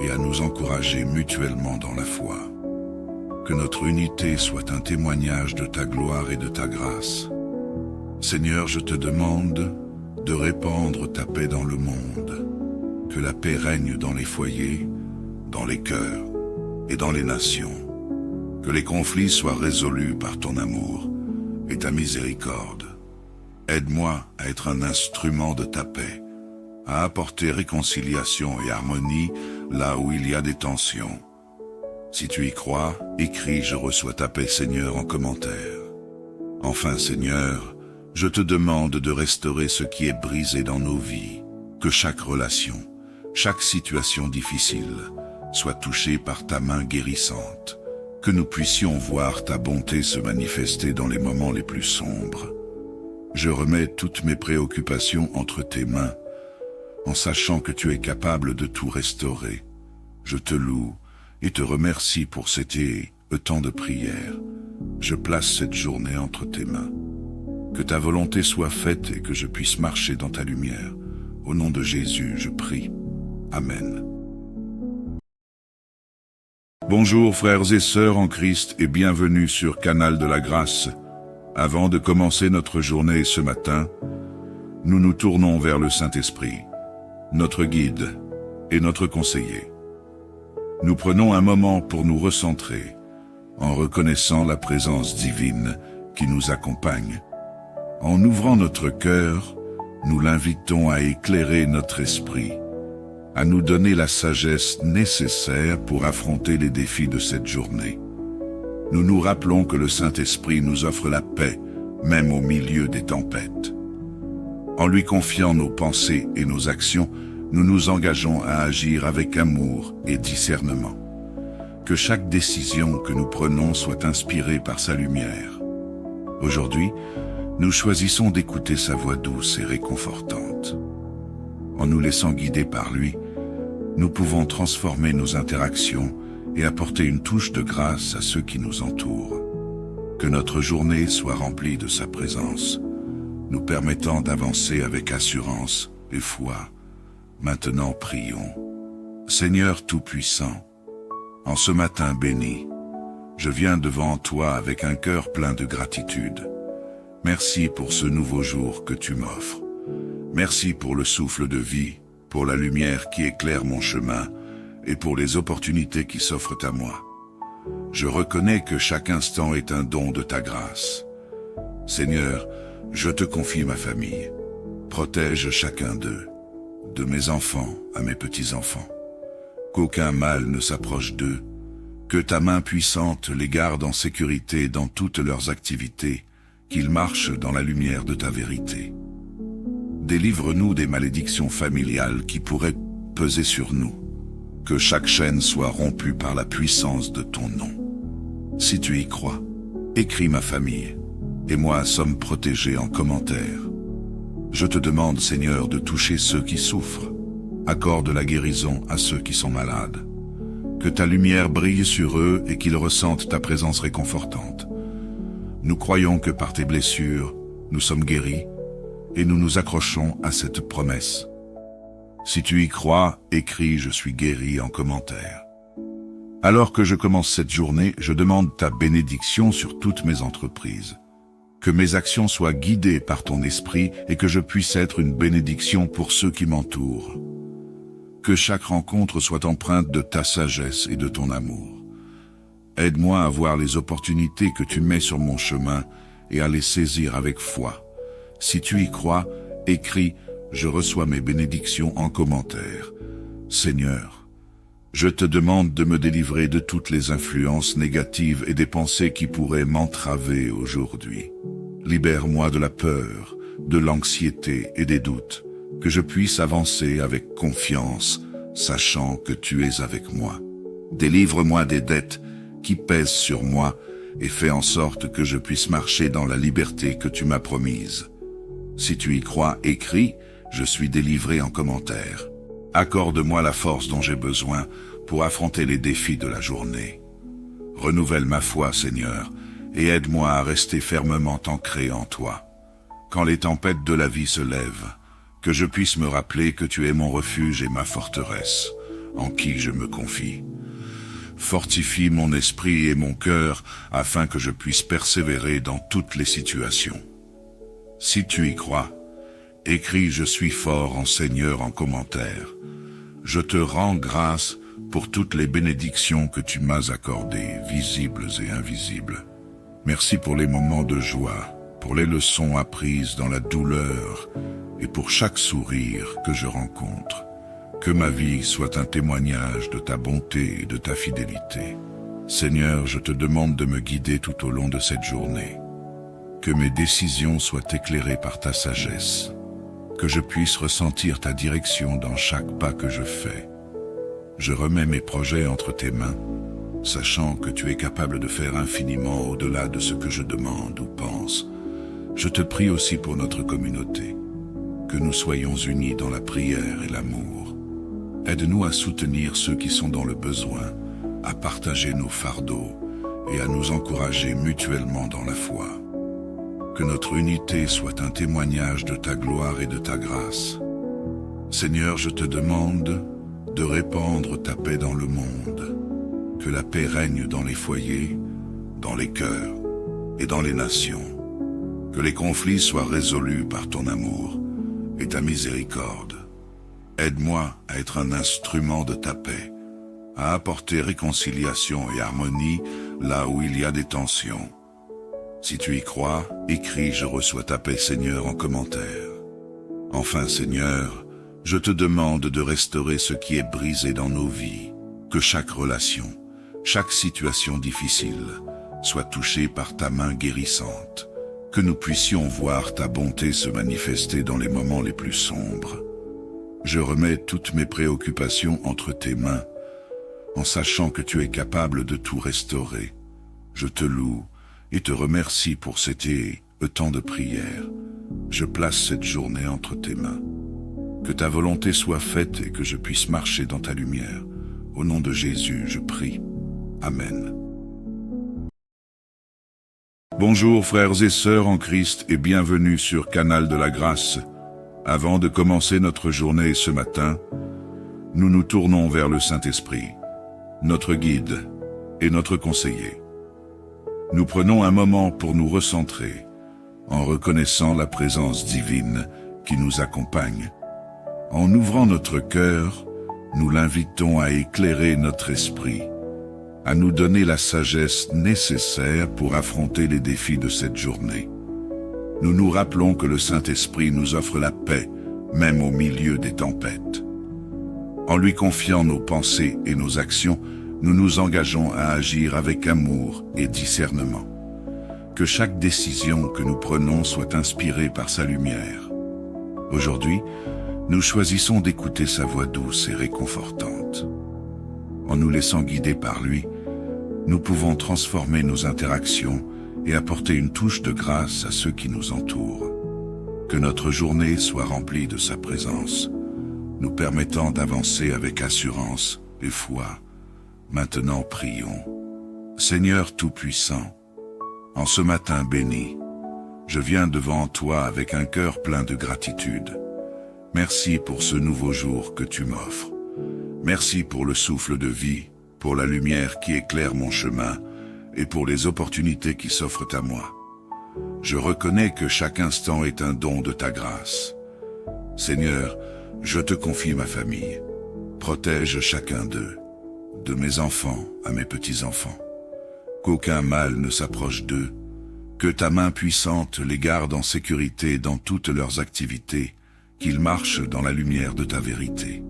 S1: et à nous encourager mutuellement dans la foi. Que notre unité soit un témoignage de ta gloire et de ta grâce. Seigneur, je te demande de répandre ta paix dans le monde. Que la paix règne dans les foyers, dans les cœurs et dans les nations. Que les conflits soient résolus par ton amour et ta miséricorde. Aide-moi à être un instrument de ta paix, à apporter réconciliation et harmonie là où il y a des tensions. Si tu y crois, écris « Je reçois ta paix, Seigneur » en commentaire. Enfin, Seigneur, je te demande de restaurer ce qui est brisé dans nos vies, que chaque relation, chaque situation difficile soit touchée par ta main guérissante, que nous puissions voir ta bonté se manifester dans les moments les plus sombres. Je remets toutes mes préoccupations entre tes mains, en sachant que tu es capable de tout restaurer. Je te loue et te remercie pour cet temps de prière. Je place cette journée entre tes mains. Que ta volonté soit faite et que je puisse marcher dans ta lumière. Au nom de Jésus, je prie. Amen. Bonjour frères et sœurs en Christ et bienvenue sur Canal de la Grâce. Avant de commencer notre journée ce matin, nous nous tournons vers le Saint-Esprit, notre guide et notre conseiller. Nous prenons un moment pour nous recentrer, en reconnaissant la présence divine qui nous accompagne. En ouvrant notre cœur, nous l'invitons à éclairer notre esprit, à nous donner la sagesse nécessaire pour affronter les défis de cette journée. Nous nous rappelons que le Saint-Esprit nous offre la paix, même au milieu des tempêtes. En lui confiant nos pensées et nos actions, nous nous engageons à agir avec amour et discernement. Que chaque décision que nous prenons soit inspirée par sa lumière. Aujourd'hui, nous choisissons d'écouter sa voix douce et réconfortante. En nous laissant guider par lui, nous pouvons transformer nos interactions et apporter une touche de grâce à ceux qui nous entourent. Que notre journée soit remplie de sa présence, nous permettant d'avancer avec assurance et foi. Maintenant prions. Seigneur Tout-Puissant, en ce matin béni, je viens devant toi avec un cœur plein de gratitude. Merci pour ce nouveau jour que tu m'offres. Merci pour le souffle de vie, pour la lumière qui éclaire mon chemin et pour les opportunités qui s'offrent à moi. Je reconnais que chaque instant est un don de ta grâce. Seigneur, je te confie ma famille. Protège chacun d'eux, de mes enfants à mes petits-enfants. Qu'aucun mal ne s'approche d'eux. Que ta main puissante les garde en sécurité dans toutes leurs activités, qu'ils marchent dans la lumière de ta vérité. Délivre-nous des malédictions familiales qui pourraient peser sur nous. Que chaque chaîne soit rompue par la puissance de ton nom. Si tu y crois, écris ma famille, et moi sommes protégés en commentaire. Je te demande, Seigneur, de toucher ceux qui souffrent. Accorde la guérison à ceux qui sont malades. Que ta lumière brille sur eux et qu'ils ressentent ta présence réconfortante. Nous croyons que par tes blessures, nous sommes guéris, et nous nous accrochons à cette promesse. Si tu y crois, écris « Je suis guéri » en commentaire. Alors que je commence cette journée, je demande ta bénédiction sur toutes mes entreprises. Que mes actions soient guidées par ton esprit et que je puisse être une bénédiction pour ceux qui m'entourent. Que chaque rencontre soit empreinte de ta sagesse et de ton amour. Aide-moi à voir les opportunités que tu mets sur mon chemin et à les saisir avec foi. Si tu y crois, écris « Je reçois mes bénédictions » en commentaire. Seigneur, je te demande de me délivrer de toutes les influences négatives et des pensées qui pourraient m'entraver aujourd'hui. Libère-moi de la peur, de l'anxiété et des doutes, que je puisse avancer avec confiance, sachant que tu es avec moi. Délivre-moi des dettes qui pèsent sur moi et fais en sorte que je puisse marcher dans la liberté que tu m'as promise. Si tu y crois, écris « Je suis délivré » en commentaire. Accorde-moi la force dont j'ai besoin pour affronter les défis de la journée. Renouvelle ma foi, Seigneur, et aide-moi à rester fermement ancré en toi. Quand les tempêtes de la vie se lèvent, que je puisse me rappeler que tu es mon refuge et ma forteresse, en qui je me confie. Fortifie mon esprit et mon cœur afin que je puisse persévérer dans toutes les situations. Si tu y crois, écris « Je suis fort en Seigneur » en commentaire. Je te rends grâce pour toutes les bénédictions que tu m'as accordées, visibles et invisibles. Merci pour les moments de joie, pour les leçons apprises dans la douleur et pour chaque sourire que je rencontre. Que ma vie soit un témoignage de ta bonté et de ta fidélité. Seigneur, je te demande de me guider tout au long de cette journée. Que mes décisions soient éclairées par ta sagesse. Que je puisse ressentir ta direction dans chaque pas que je fais. Je remets mes projets entre tes mains, sachant que tu es capable de faire infiniment au-delà de ce que je demande ou pense. je te prie aussi pour notre communauté, que nous soyons unis dans la prière et l'amour. Aide-nous à soutenir ceux qui sont dans le besoin, à partager nos fardeaux et à nous encourager mutuellement dans la foi. Que notre unité soit un témoignage de ta gloire et de ta grâce. Seigneur, je te demande de répandre ta paix dans le monde, que la paix règne dans les foyers, dans les cœurs et dans les nations, que les conflits soient résolus par ton amour et ta miséricorde. Aide-moi à être un instrument de ta paix, à apporter réconciliation et harmonie là où il y a des tensions. Si tu y crois, écris « Je reçois ta paix, Seigneur » en commentaire. Enfin, Seigneur, je te demande de restaurer ce qui est brisé dans nos vies, que chaque relation, chaque situation difficile soit touchée par ta main guérissante, que nous puissions voir ta bonté se manifester dans les moments les plus sombres. Je remets toutes mes préoccupations entre tes mains, en sachant que tu es capable de tout restaurer. Je te loue et te remercie pour cet temps de prière. Je place cette journée entre tes mains. Que ta volonté soit faite et que je puisse marcher dans ta lumière. Au nom de Jésus, je prie. Amen. Bonjour frères et sœurs en Christ et bienvenue sur Canal de la Grâce. Avant de commencer notre journée ce matin, nous nous tournons vers le Saint-Esprit, notre guide et notre conseiller. Nous prenons un moment pour nous recentrer, en reconnaissant la présence divine qui nous accompagne. En ouvrant notre cœur, nous l'invitons à éclairer notre esprit, à nous donner la sagesse nécessaire pour affronter les défis de cette journée. Nous nous rappelons que le Saint-Esprit nous offre la paix, même au milieu des tempêtes. En lui confiant nos pensées et nos actions, nous nous engageons à agir avec amour et discernement. Que chaque décision que nous prenons soit inspirée par sa lumière. Aujourd'hui, nous choisissons d'écouter sa voix douce et réconfortante. En nous laissant guider par lui, nous pouvons transformer nos interactions et apporter une touche de grâce à ceux qui nous entourent. Que notre journée soit remplie de sa présence, nous permettant d'avancer avec assurance et foi. Maintenant prions. Seigneur Tout-Puissant, en ce matin béni, je viens devant toi avec un cœur plein de gratitude. Merci pour ce nouveau jour que tu m'offres. Merci pour le souffle de vie, pour la lumière qui éclaire mon chemin et pour les opportunités qui s'offrent à moi. Je reconnais que chaque instant est un don de ta grâce. Seigneur, je te confie ma famille. Protège chacun d'eux, de mes enfants à mes petits-enfants. Qu'aucun mal ne s'approche d'eux, que ta main puissante les garde en sécurité dans toutes leurs activités, qu'ils marchent dans la lumière de ta vérité.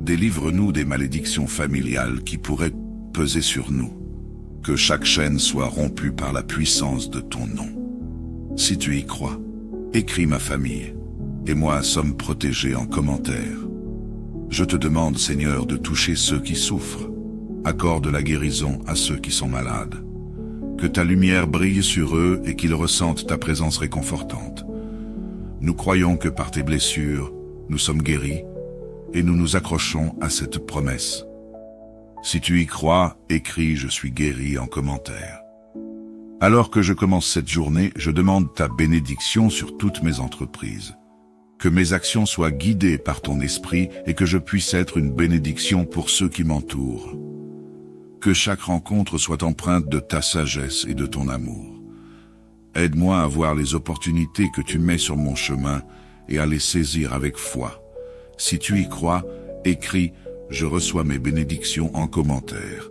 S1: Délivre-nous des malédictions familiales qui pourraient peser sur nous. Que chaque chaîne soit rompue par la puissance de ton nom. Si tu y crois, écris ma famille, et moi sommes protégés en commentaire. Je te demande, Seigneur, de toucher ceux qui souffrent. Accorde la guérison à ceux qui sont malades. Que ta lumière brille sur eux et qu'ils ressentent ta présence réconfortante. Nous croyons que par tes blessures, nous sommes guéris, et nous nous accrochons à cette promesse. Si tu y crois, écris « Je suis guéri » en commentaire. Alors que je commence cette journée, je demande ta bénédiction sur toutes mes entreprises. Que mes actions soient guidées par ton esprit et que je puisse être une bénédiction pour ceux qui m'entourent. Que chaque rencontre soit empreinte de ta sagesse et de ton amour. Aide-moi à voir les opportunités que tu mets sur mon chemin et à les saisir avec foi. Si tu y crois, écris « Je reçois mes bénédictions » en commentaire.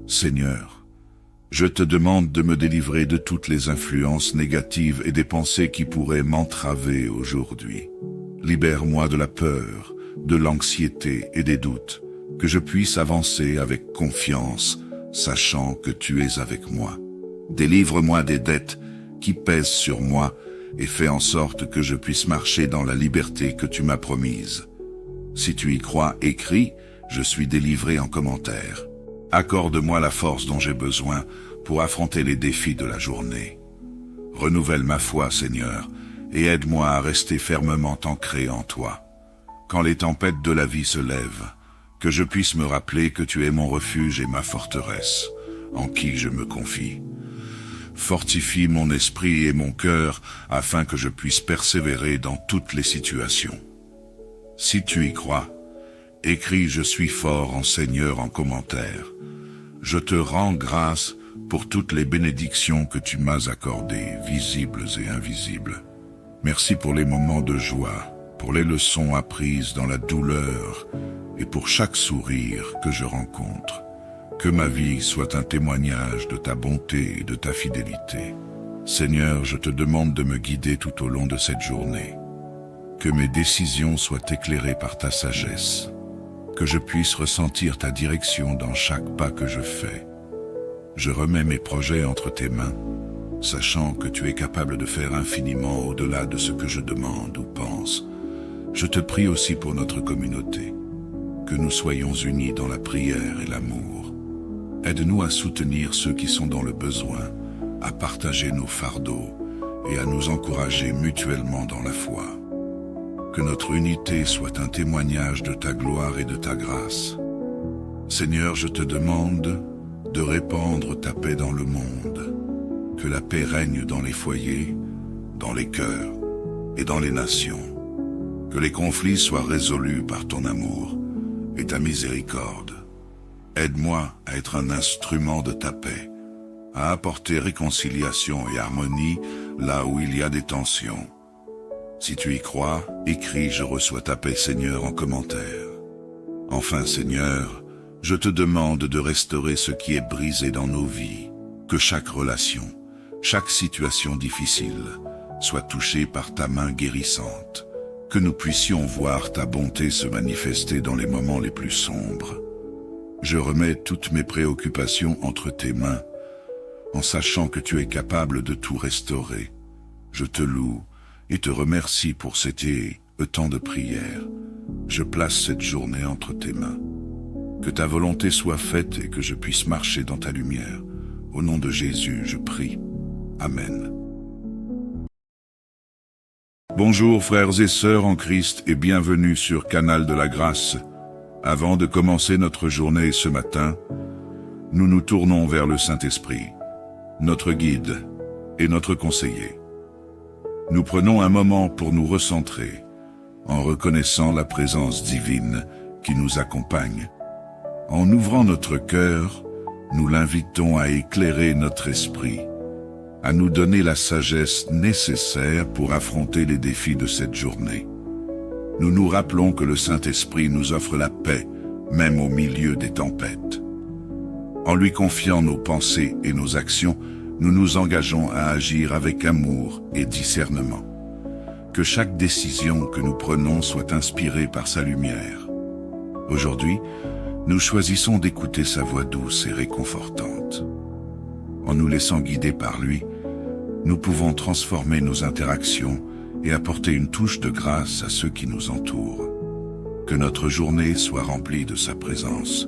S1: Seigneur, je te demande de me délivrer de toutes les influences négatives et des pensées qui pourraient m'entraver aujourd'hui. Libère-moi de la peur, de l'anxiété et des doutes, que je puisse avancer avec confiance, sachant que tu es avec moi. Délivre-moi des dettes qui pèsent sur moi et fais en sorte que je puisse marcher dans la liberté que tu m'as promise. Si tu y crois, écris « Je suis délivré » en commentaire. Accorde-moi la force dont j'ai besoin pour affronter les défis de la journée. Renouvelle ma foi, Seigneur, et aide-moi à rester fermement ancré en toi. Quand les tempêtes de la vie se lèvent, que je puisse me rappeler que tu es mon refuge et ma forteresse, en qui je me confie. Fortifie mon esprit et mon cœur afin que je puisse persévérer dans toutes les situations. Si tu y crois, écris « Je suis fort en Seigneur » en commentaire. Je te rends grâce pour toutes les bénédictions que tu m'as accordées, visibles et invisibles. Merci pour les moments de joie, pour les leçons apprises dans la douleur et pour chaque sourire que je rencontre. Que ma vie soit un témoignage de ta bonté et de ta fidélité. Seigneur, je te demande de me guider tout au long de cette journée. Que mes décisions soient éclairées par ta sagesse. Que je puisse ressentir ta direction dans chaque pas que je fais. Je remets mes projets entre tes mains, sachant que tu es capable de faire infiniment au-delà de ce que je demande ou pense. Je te prie aussi pour notre communauté. Que nous soyons unis dans la prière et l'amour. Aide-nous à soutenir ceux qui sont dans le besoin, à partager nos fardeaux et à nous encourager mutuellement dans la foi. Que notre unité soit un témoignage de ta gloire et de ta grâce. Seigneur, je te demande de répandre ta paix dans le monde. Que la paix règne dans les foyers, dans les cœurs et dans les nations. Que les conflits soient résolus par ton amour et ta miséricorde. Aide-moi à être un instrument de ta paix, à apporter réconciliation et harmonie là où il y a des tensions. Si tu y crois, écris « Je reçois ta paix, Seigneur » en commentaire. Enfin, Seigneur, je te demande de restaurer ce qui est brisé dans nos vies, que chaque relation, chaque situation difficile soit touchée par ta main guérissante, que nous puissions voir ta bonté se manifester dans les moments les plus sombres. Je remets toutes mes préoccupations entre tes mains, en sachant que tu es capable de tout restaurer. Je te loue et te remercie pour cet temps de prière. Je place cette journée entre tes mains. Que ta volonté soit faite et que je puisse marcher dans ta lumière. Au nom de Jésus, je prie. Amen. Bonjour frères et sœurs en Christ et bienvenue sur Canal de la Grâce. Avant de commencer notre journée ce matin, nous nous tournons vers le Saint-Esprit, notre guide et notre conseiller. Nous prenons un moment pour nous recentrer, en reconnaissant la présence divine qui nous accompagne. En ouvrant notre cœur, nous l'invitons à éclairer notre esprit, à nous donner la sagesse nécessaire pour affronter les défis de cette journée. Nous nous rappelons que le Saint-Esprit nous offre la paix, même au milieu des tempêtes. En lui confiant nos pensées et nos actions, nous nous engageons à agir avec amour et discernement. Que chaque décision que nous prenons soit inspirée par sa lumière. Aujourd'hui, nous choisissons d'écouter sa voix douce et réconfortante. En nous laissant guider par lui, nous pouvons transformer nos interactions et apporter une touche de grâce à ceux qui nous entourent. Que notre journée soit remplie de sa présence,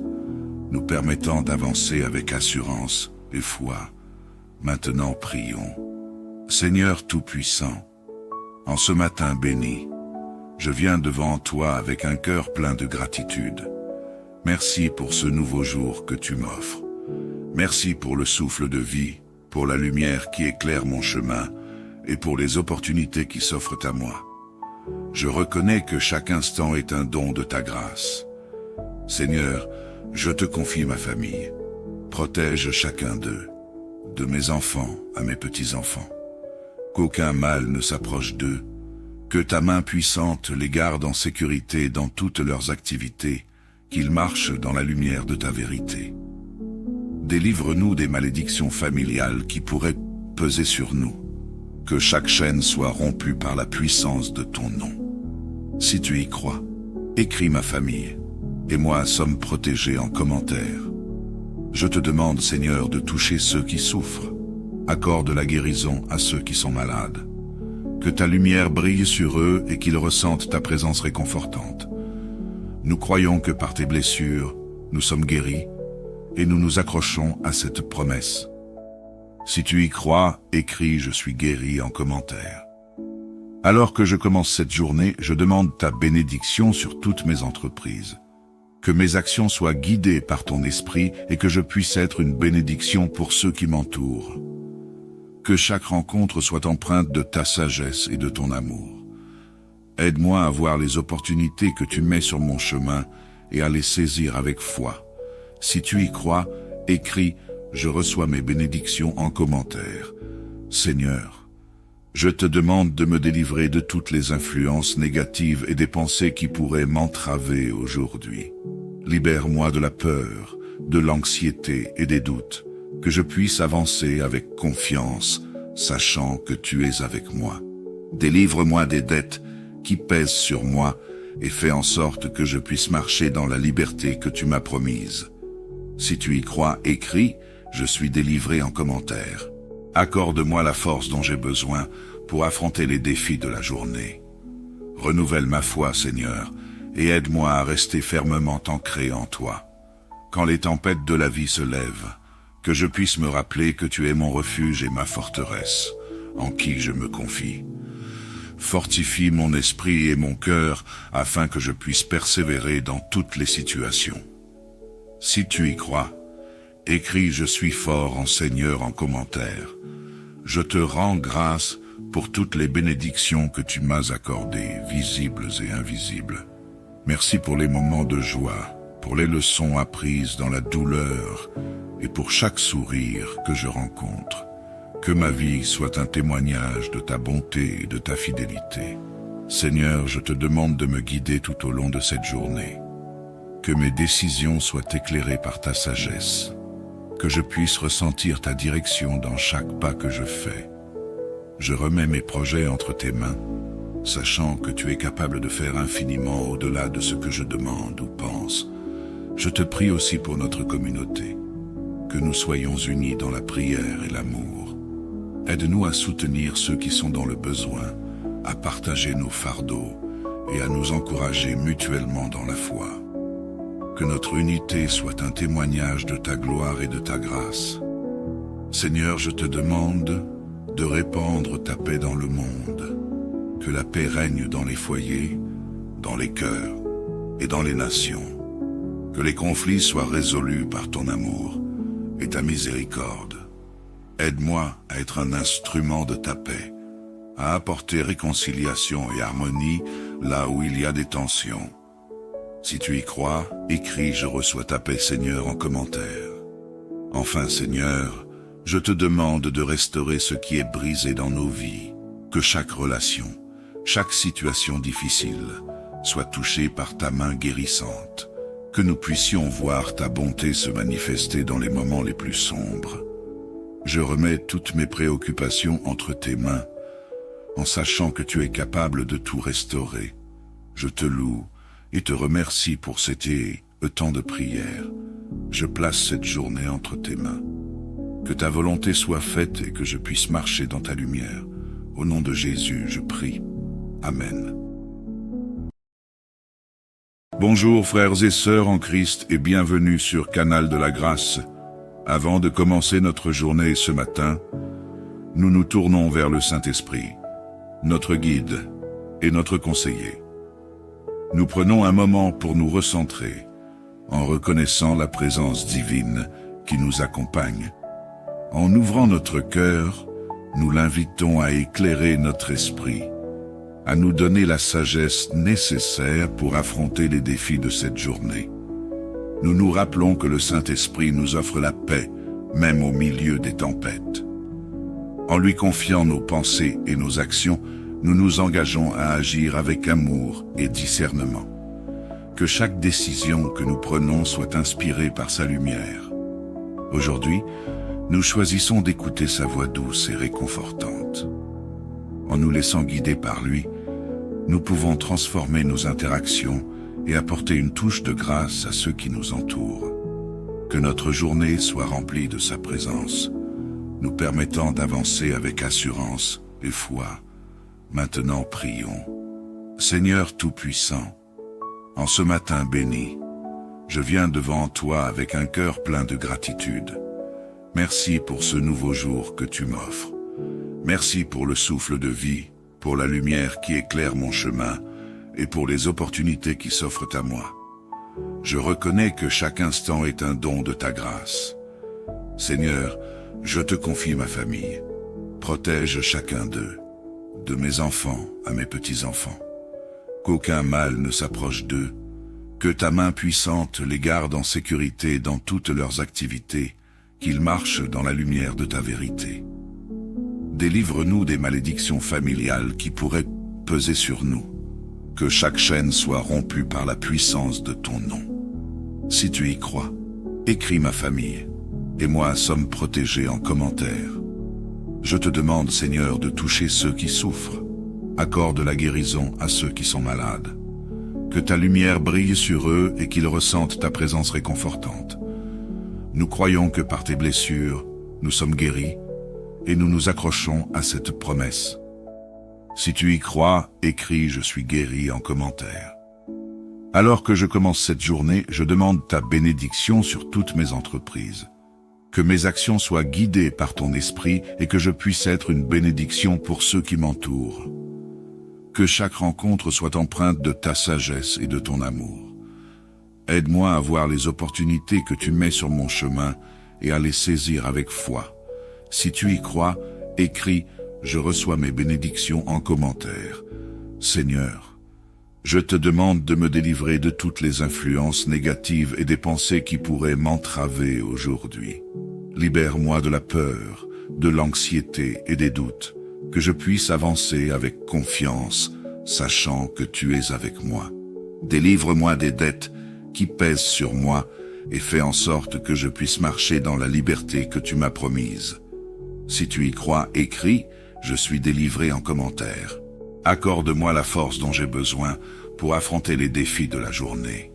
S1: nous permettant d'avancer avec assurance et foi. Maintenant prions. Seigneur Tout-Puissant, en ce matin béni, je viens devant toi avec un cœur plein de gratitude. Merci pour ce nouveau jour que tu m'offres. Merci pour le souffle de vie, pour la lumière qui éclaire mon chemin, et pour les opportunités qui s'offrent à moi. Je reconnais que chaque instant est un don de ta grâce. Seigneur, je te confie ma famille. Protège chacun d'eux, de mes enfants à mes petits-enfants. Qu'aucun mal ne s'approche d'eux, que ta main puissante les garde en sécurité dans toutes leurs activités, qu'ils marchent dans la lumière de ta vérité. Délivre-nous des malédictions familiales qui pourraient peser sur nous. Que chaque chaîne soit rompue par la puissance de ton nom. Si tu y crois, écris ma famille, et moi sommes protégés en commentaire. Je te demande, Seigneur, de toucher ceux qui souffrent. Accorde la guérison à ceux qui sont malades. Que ta lumière brille sur eux et qu'ils ressentent ta présence réconfortante. Nous croyons que par tes blessures, nous sommes guéris, et nous nous accrochons à cette promesse. Si tu y crois, écris « Je suis guéri » en commentaire. Alors que je commence cette journée, je demande ta bénédiction sur toutes mes entreprises. Que mes actions soient guidées par ton esprit et que je puisse être une bénédiction pour ceux qui m'entourent. Que chaque rencontre soit empreinte de ta sagesse et de ton amour. Aide-moi à voir les opportunités que tu mets sur mon chemin et à les saisir avec foi. Si tu y crois, écris « Je reçois mes bénédictions » en commentaire. Seigneur, je te demande de me délivrer de toutes les influences négatives et des pensées qui pourraient m'entraver aujourd'hui. Libère-moi de la peur, de l'anxiété et des doutes, que je puisse avancer avec confiance, sachant que tu es avec moi. Délivre-moi des dettes qui pèsent sur moi et fais en sorte que je puisse marcher dans la liberté que tu m'as promise. Si tu y crois, écris « Je suis délivré » en commentaire. Accorde-moi la force dont j'ai besoin pour affronter les défis de la journée. Renouvelle ma foi, Seigneur, et aide-moi à rester fermement ancré en toi. Quand les tempêtes de la vie se lèvent, que je puisse me rappeler que tu es mon refuge et ma forteresse, en qui je me confie. Fortifie mon esprit et mon cœur afin que je puisse persévérer dans toutes les situations. Si tu y crois, écris « Je suis fort en Seigneur » en commentaire. Je te rends grâce pour toutes les bénédictions que tu m'as accordées, visibles et invisibles. Merci pour les moments de joie, pour les leçons apprises dans la douleur et pour chaque sourire que je rencontre. Que ma vie soit un témoignage de ta bonté et de ta fidélité. Seigneur, je te demande de me guider tout au long de cette journée. Que mes décisions soient éclairées par ta sagesse. Que je puisse ressentir ta direction dans chaque pas que je fais. Je remets mes projets entre tes mains, sachant que tu es capable de faire infiniment au-delà de ce que je demande ou pense. Je te prie aussi pour notre communauté, que nous soyons unis dans la prière et l'amour. Aide-nous à soutenir ceux qui sont dans le besoin, à partager nos fardeaux et à nous encourager mutuellement dans la foi. Que notre unité soit un témoignage de ta gloire et de ta grâce. Seigneur, je te demande de répandre ta paix dans le monde. Que la paix règne dans les foyers, dans les cœurs et dans les nations. Que les conflits soient résolus par ton amour et ta miséricorde. Aide-moi à être un instrument de ta paix, à apporter réconciliation et harmonie là où il y a des tensions. Si tu y crois, écris « Je reçois ta paix, Seigneur » en commentaire. Enfin, Seigneur, je te demande de restaurer ce qui est brisé dans nos vies, que chaque relation, chaque situation difficile soit touchée par ta main guérissante, que nous puissions voir ta bonté se manifester dans les moments les plus sombres. Je remets toutes mes préoccupations entre tes mains, en sachant que tu es capable de tout restaurer. Je te loue et te remercie pour cet temps de prière. Je place cette journée entre tes mains. Que ta volonté soit faite et que je puisse marcher dans ta lumière. Au nom de Jésus, je prie. Amen. Bonjour frères et sœurs en Christ et bienvenue sur Canal de la Grâce. Avant de commencer notre journée ce matin, nous nous tournons vers le Saint-Esprit, notre guide et notre conseiller. Nous prenons un moment pour nous recentrer, en reconnaissant la présence divine qui nous accompagne. En ouvrant notre cœur, nous l'invitons à éclairer notre esprit, à nous donner la sagesse nécessaire pour affronter les défis de cette journée. Nous nous rappelons que le Saint-Esprit nous offre la paix, même au milieu des tempêtes. En lui confiant nos pensées et nos actions, nous nous engageons à agir avec amour et discernement. Que chaque décision que nous prenons soit inspirée par sa lumière. Aujourd'hui, nous choisissons d'écouter sa voix douce et réconfortante. En nous laissant guider par lui, nous pouvons transformer nos interactions et apporter une touche de grâce à ceux qui nous entourent. Que notre journée soit remplie de sa présence, nous permettant d'avancer avec assurance et foi. Maintenant prions. Seigneur Tout-Puissant, en ce matin béni, je viens devant toi avec un cœur plein de gratitude. Merci pour ce nouveau jour que tu m'offres. Merci pour le souffle de vie, pour la lumière qui éclaire mon chemin et pour les opportunités qui s'offrent à moi. Je reconnais que chaque instant est un don de ta grâce. Seigneur, je te confie ma famille. Protège chacun d'eux, de mes enfants à mes petits-enfants. Qu'aucun mal ne s'approche d'eux, que ta main puissante les garde en sécurité dans toutes leurs activités, qu'ils marchent dans la lumière de ta vérité. Délivre-nous des malédictions familiales qui pourraient peser sur nous. Que chaque chaîne soit rompue par la puissance de ton nom. Si tu y crois, écris ma famille, et moi sommes protégés en commentaire. Je te demande, Seigneur, de toucher ceux qui souffrent. Accorde la guérison à ceux qui sont malades. Que ta lumière brille sur eux et qu'ils ressentent ta présence réconfortante. Nous croyons que par tes blessures, nous sommes guéris, et nous nous accrochons à cette promesse. Si tu y crois, écris « Je suis guéri » en commentaire. Alors que je commence cette journée, je demande ta bénédiction sur toutes mes entreprises. Que mes actions soient guidées par ton esprit et que je puisse être une bénédiction pour ceux qui m'entourent. Que chaque rencontre soit empreinte de ta sagesse et de ton amour. Aide-moi à voir les opportunités que tu mets sur mon chemin et à les saisir avec foi. Si tu y crois, écris « Je reçois mes bénédictions » en commentaire. Seigneur, je te demande de me délivrer de toutes les influences négatives et des pensées qui pourraient m'entraver aujourd'hui. Libère-moi de la peur, de l'anxiété et des doutes, que je puisse avancer avec confiance, sachant que tu es avec moi. Délivre-moi des dettes qui pèsent sur moi et fais en sorte que je puisse marcher dans la liberté que tu m'as promise. Si tu y crois, écris « Je suis délivré » en commentaire. Accorde-moi la force dont j'ai besoin pour affronter les défis de la journée.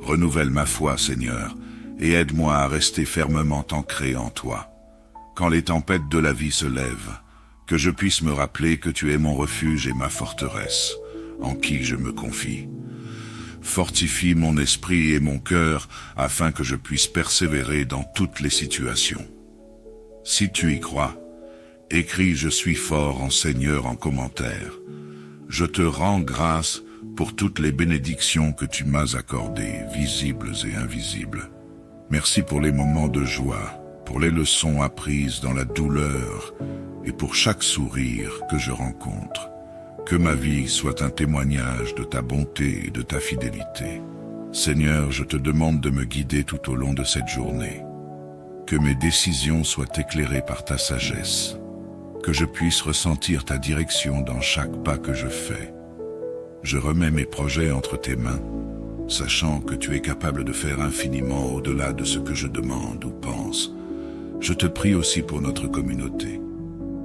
S1: Renouvelle ma foi, Seigneur, et aide-moi à rester fermement ancré en toi. Quand les tempêtes de la vie se lèvent, que je puisse me rappeler que tu es mon refuge et ma forteresse, en qui je me confie. Fortifie mon esprit et mon cœur afin que je puisse persévérer dans toutes les situations. Si tu y crois, écris « Je suis fort en Seigneur » en commentaire. Je te rends grâce pour toutes les bénédictions que tu m'as accordées, visibles et invisibles. Merci pour les moments de joie, pour les leçons apprises dans la douleur et pour chaque sourire que je rencontre. Que ma vie soit un témoignage de ta bonté et de ta fidélité. Seigneur, je te demande de me guider tout au long de cette journée. Que mes décisions soient éclairées par ta sagesse. Que je puisse ressentir ta direction dans chaque pas que je fais. Je remets mes projets entre tes mains, sachant que tu es capable de faire infiniment au-delà de ce que je demande ou pense. Je te prie aussi pour notre communauté,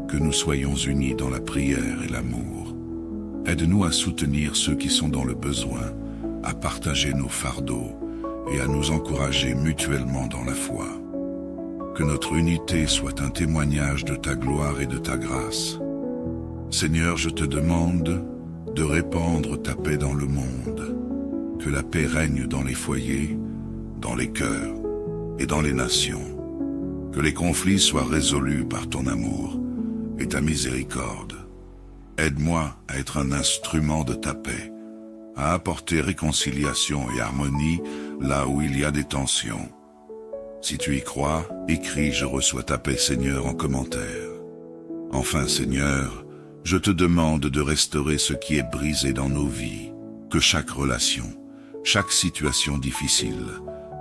S1: que nous soyons unis dans la prière et l'amour. Aide-nous à soutenir ceux qui sont dans le besoin, à partager nos fardeaux et à nous encourager mutuellement dans la foi. Que notre unité soit un témoignage de ta gloire et de ta grâce. Seigneur, je te demande de répandre ta paix dans le monde. Que la paix règne dans les foyers, dans les cœurs et dans les nations. Que les conflits soient résolus par ton amour et ta miséricorde. Aide-moi à être un instrument de ta paix, à apporter réconciliation et harmonie là où il y a des tensions. Si tu y crois, écris « Je reçois ta paix, Seigneur » en commentaire. Enfin, Seigneur, je te demande de restaurer ce qui est brisé dans nos vies, que chaque relation, chaque situation difficile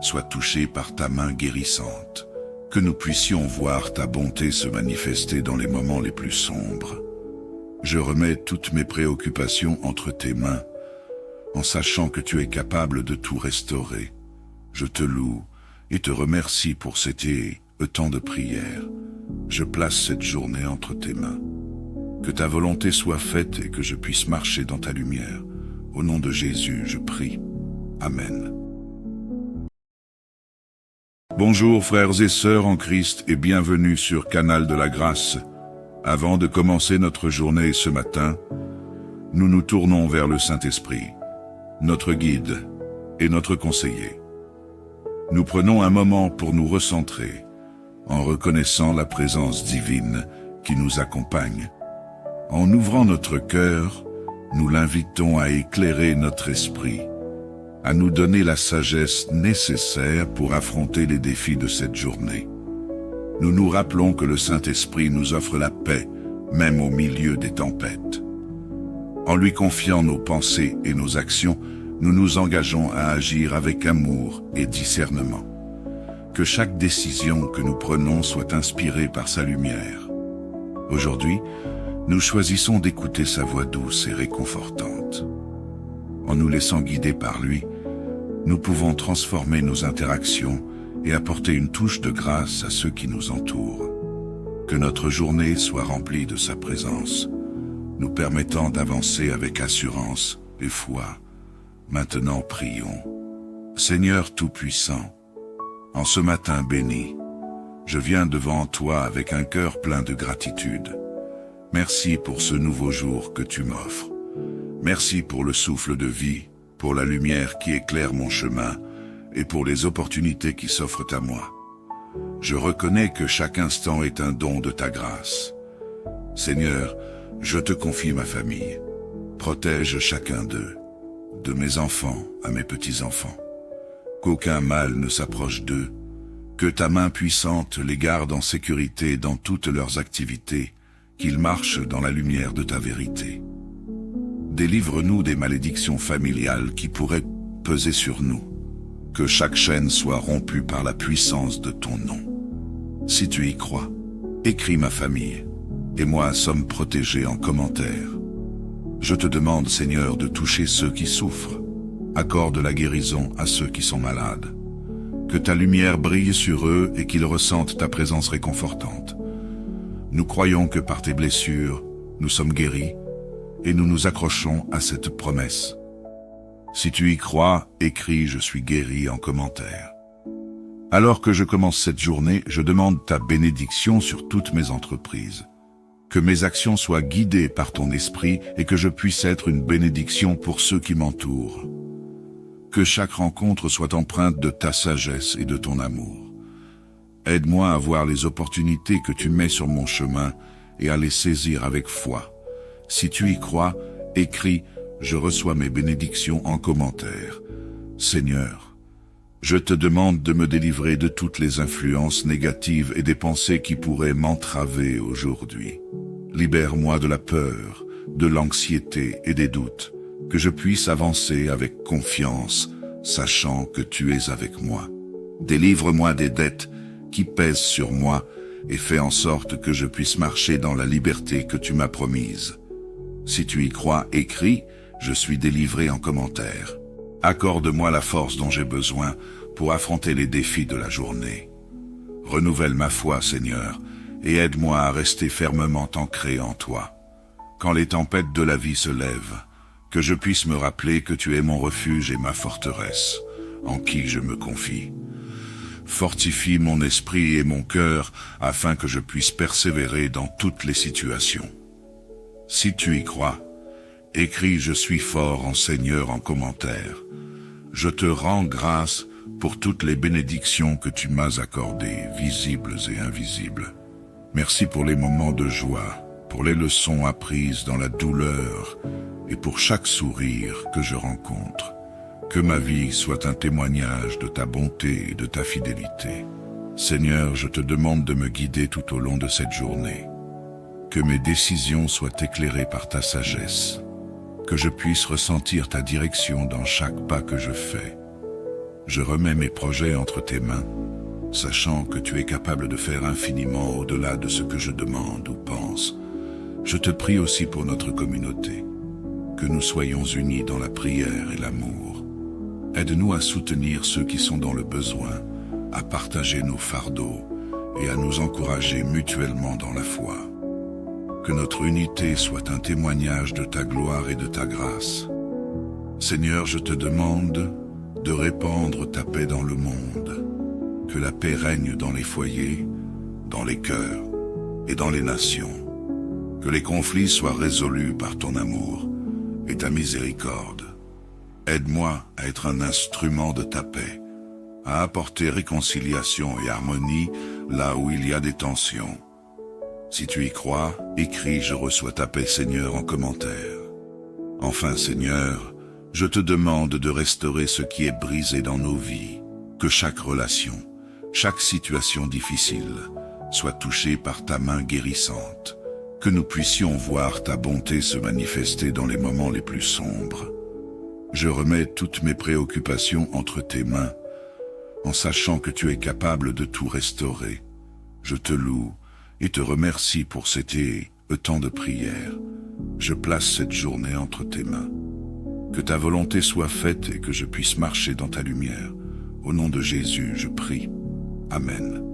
S1: soit touchée par ta main guérissante, que nous puissions voir ta bonté se manifester dans les moments les plus sombres. Je remets toutes mes préoccupations entre tes mains, en sachant que tu es capable de tout restaurer. Je te loue et te remercie pour cet temps de prière. Je place cette journée entre tes mains. Que ta volonté soit faite et que je puisse marcher dans ta lumière. Au nom de Jésus, je prie. Amen. Bonjour frères et sœurs en Christ et bienvenue sur Canal de la Grâce. Avant de commencer notre journée ce matin, nous nous tournons vers le Saint-Esprit, notre guide et notre conseiller. Nous prenons un moment pour nous recentrer, en reconnaissant la présence divine qui nous accompagne. En ouvrant notre cœur, nous l'invitons à éclairer notre esprit, à nous donner la sagesse nécessaire pour affronter les défis de cette journée. Nous nous rappelons que le Saint-Esprit nous offre la paix, même au milieu des tempêtes. En lui confiant nos pensées et nos actions, nous nous engageons à agir avec amour et discernement. Que chaque décision que nous prenons soit inspirée par sa lumière. Aujourd'hui, nous choisissons d'écouter sa voix douce et réconfortante. En nous laissant guider par lui, nous pouvons transformer nos interactions et apporter une touche de grâce à ceux qui nous entourent. Que notre journée soit remplie de sa présence, nous permettant d'avancer avec assurance et foi. Maintenant prions. Seigneur Tout-Puissant, en ce matin béni, je viens devant toi avec un cœur plein de gratitude. Merci pour ce nouveau jour que tu m'offres. Merci pour le souffle de vie, pour la lumière qui éclaire mon chemin et pour les opportunités qui s'offrent à moi. Je reconnais que chaque instant est un don de ta grâce. Seigneur, je te confie ma famille. Protège chacun d'eux, de mes enfants à mes petits-enfants. Qu'aucun mal ne s'approche d'eux, que ta main puissante les garde en sécurité dans toutes leurs activités, qu'ils marchent dans la lumière de ta vérité. Délivre-nous des malédictions familiales qui pourraient peser sur nous. Que chaque chaîne soit rompue par la puissance de ton nom. Si tu y crois, écris ma famille, et moi sommes protégés en commentaire. Je te demande, Seigneur, de toucher ceux qui souffrent. Accorde la guérison à ceux qui sont malades. Que ta lumière brille sur eux et qu'ils ressentent ta présence réconfortante. Nous croyons que par tes blessures, nous sommes guéris, et nous nous accrochons à cette promesse. Si tu y crois, écris « Je suis guéri » en commentaire. Alors que je commence cette journée, je demande ta bénédiction sur toutes mes entreprises. Que mes actions soient guidées par ton esprit et que je puisse être une bénédiction pour ceux qui m'entourent. Que chaque rencontre soit empreinte de ta sagesse et de ton amour. Aide-moi à voir les opportunités que tu mets sur mon chemin et à les saisir avec foi. Si tu y crois, écris « Je reçois mes bénédictions » en commentaire. Seigneur, je te demande de me délivrer de toutes les influences négatives et des pensées qui pourraient m'entraver aujourd'hui. Libère-moi de la peur, de l'anxiété et des doutes, que je puisse avancer avec confiance, sachant que tu es avec moi. Délivre-moi des dettes qui pèsent sur moi et fais en sorte que je puisse marcher dans la liberté que tu m'as promise. Si tu y crois, écris « Je suis délivré » en commentaire. Accorde-moi la force dont j'ai besoin pour affronter les défis de la journée. Renouvelle ma foi, Seigneur, et aide-moi à rester fermement ancré en toi. Quand les tempêtes de la vie se lèvent, que je puisse me rappeler que tu es mon refuge et ma forteresse, en qui je me confie. Fortifie mon esprit et mon cœur afin que je puisse persévérer dans toutes les situations. Si tu y crois, écris « Je suis fort en Seigneur » en commentaire. Je te rends grâce pour toutes les bénédictions que tu m'as accordées, visibles et invisibles. Merci pour les moments de joie, pour les leçons apprises dans la douleur et pour chaque sourire que je rencontre. Que ma vie soit un témoignage de ta bonté et de ta fidélité. Seigneur, je te demande de me guider tout au long de cette journée. Que mes décisions soient éclairées par ta sagesse. Que je puisse ressentir ta direction dans chaque pas que je fais. Je remets mes projets entre tes mains, sachant que tu es capable de faire infiniment au-delà de ce que je demande ou pense. Je te prie aussi pour notre communauté, que nous soyons unis dans la prière et l'amour. Aide-nous à soutenir ceux qui sont dans le besoin, à partager nos fardeaux et à nous encourager mutuellement dans la foi. Que notre unité soit un témoignage de ta gloire et de ta grâce. Seigneur, je te demande de répandre ta paix dans le monde. Que la paix règne dans les foyers, dans les cœurs et dans les nations. Que les conflits soient résolus par ton amour et ta miséricorde. Aide-moi à être un instrument de ta paix, à apporter réconciliation et harmonie là où il y a des tensions. Si tu y crois, écris « Je reçois ta paix, Seigneur » en commentaire. Enfin, Seigneur, je te demande de restaurer ce qui est brisé dans nos vies, que chaque relation, chaque situation difficile soit touchée par ta main guérissante, que nous puissions voir ta bonté se manifester dans les moments les plus sombres. Je remets toutes mes préoccupations entre tes mains, en sachant que tu es capable de tout restaurer. Je te loue et te remercie pour cet temps de prière. Je place cette journée entre tes mains. Que ta volonté soit faite et que je puisse marcher dans ta lumière. Au nom de Jésus, je prie. Amen.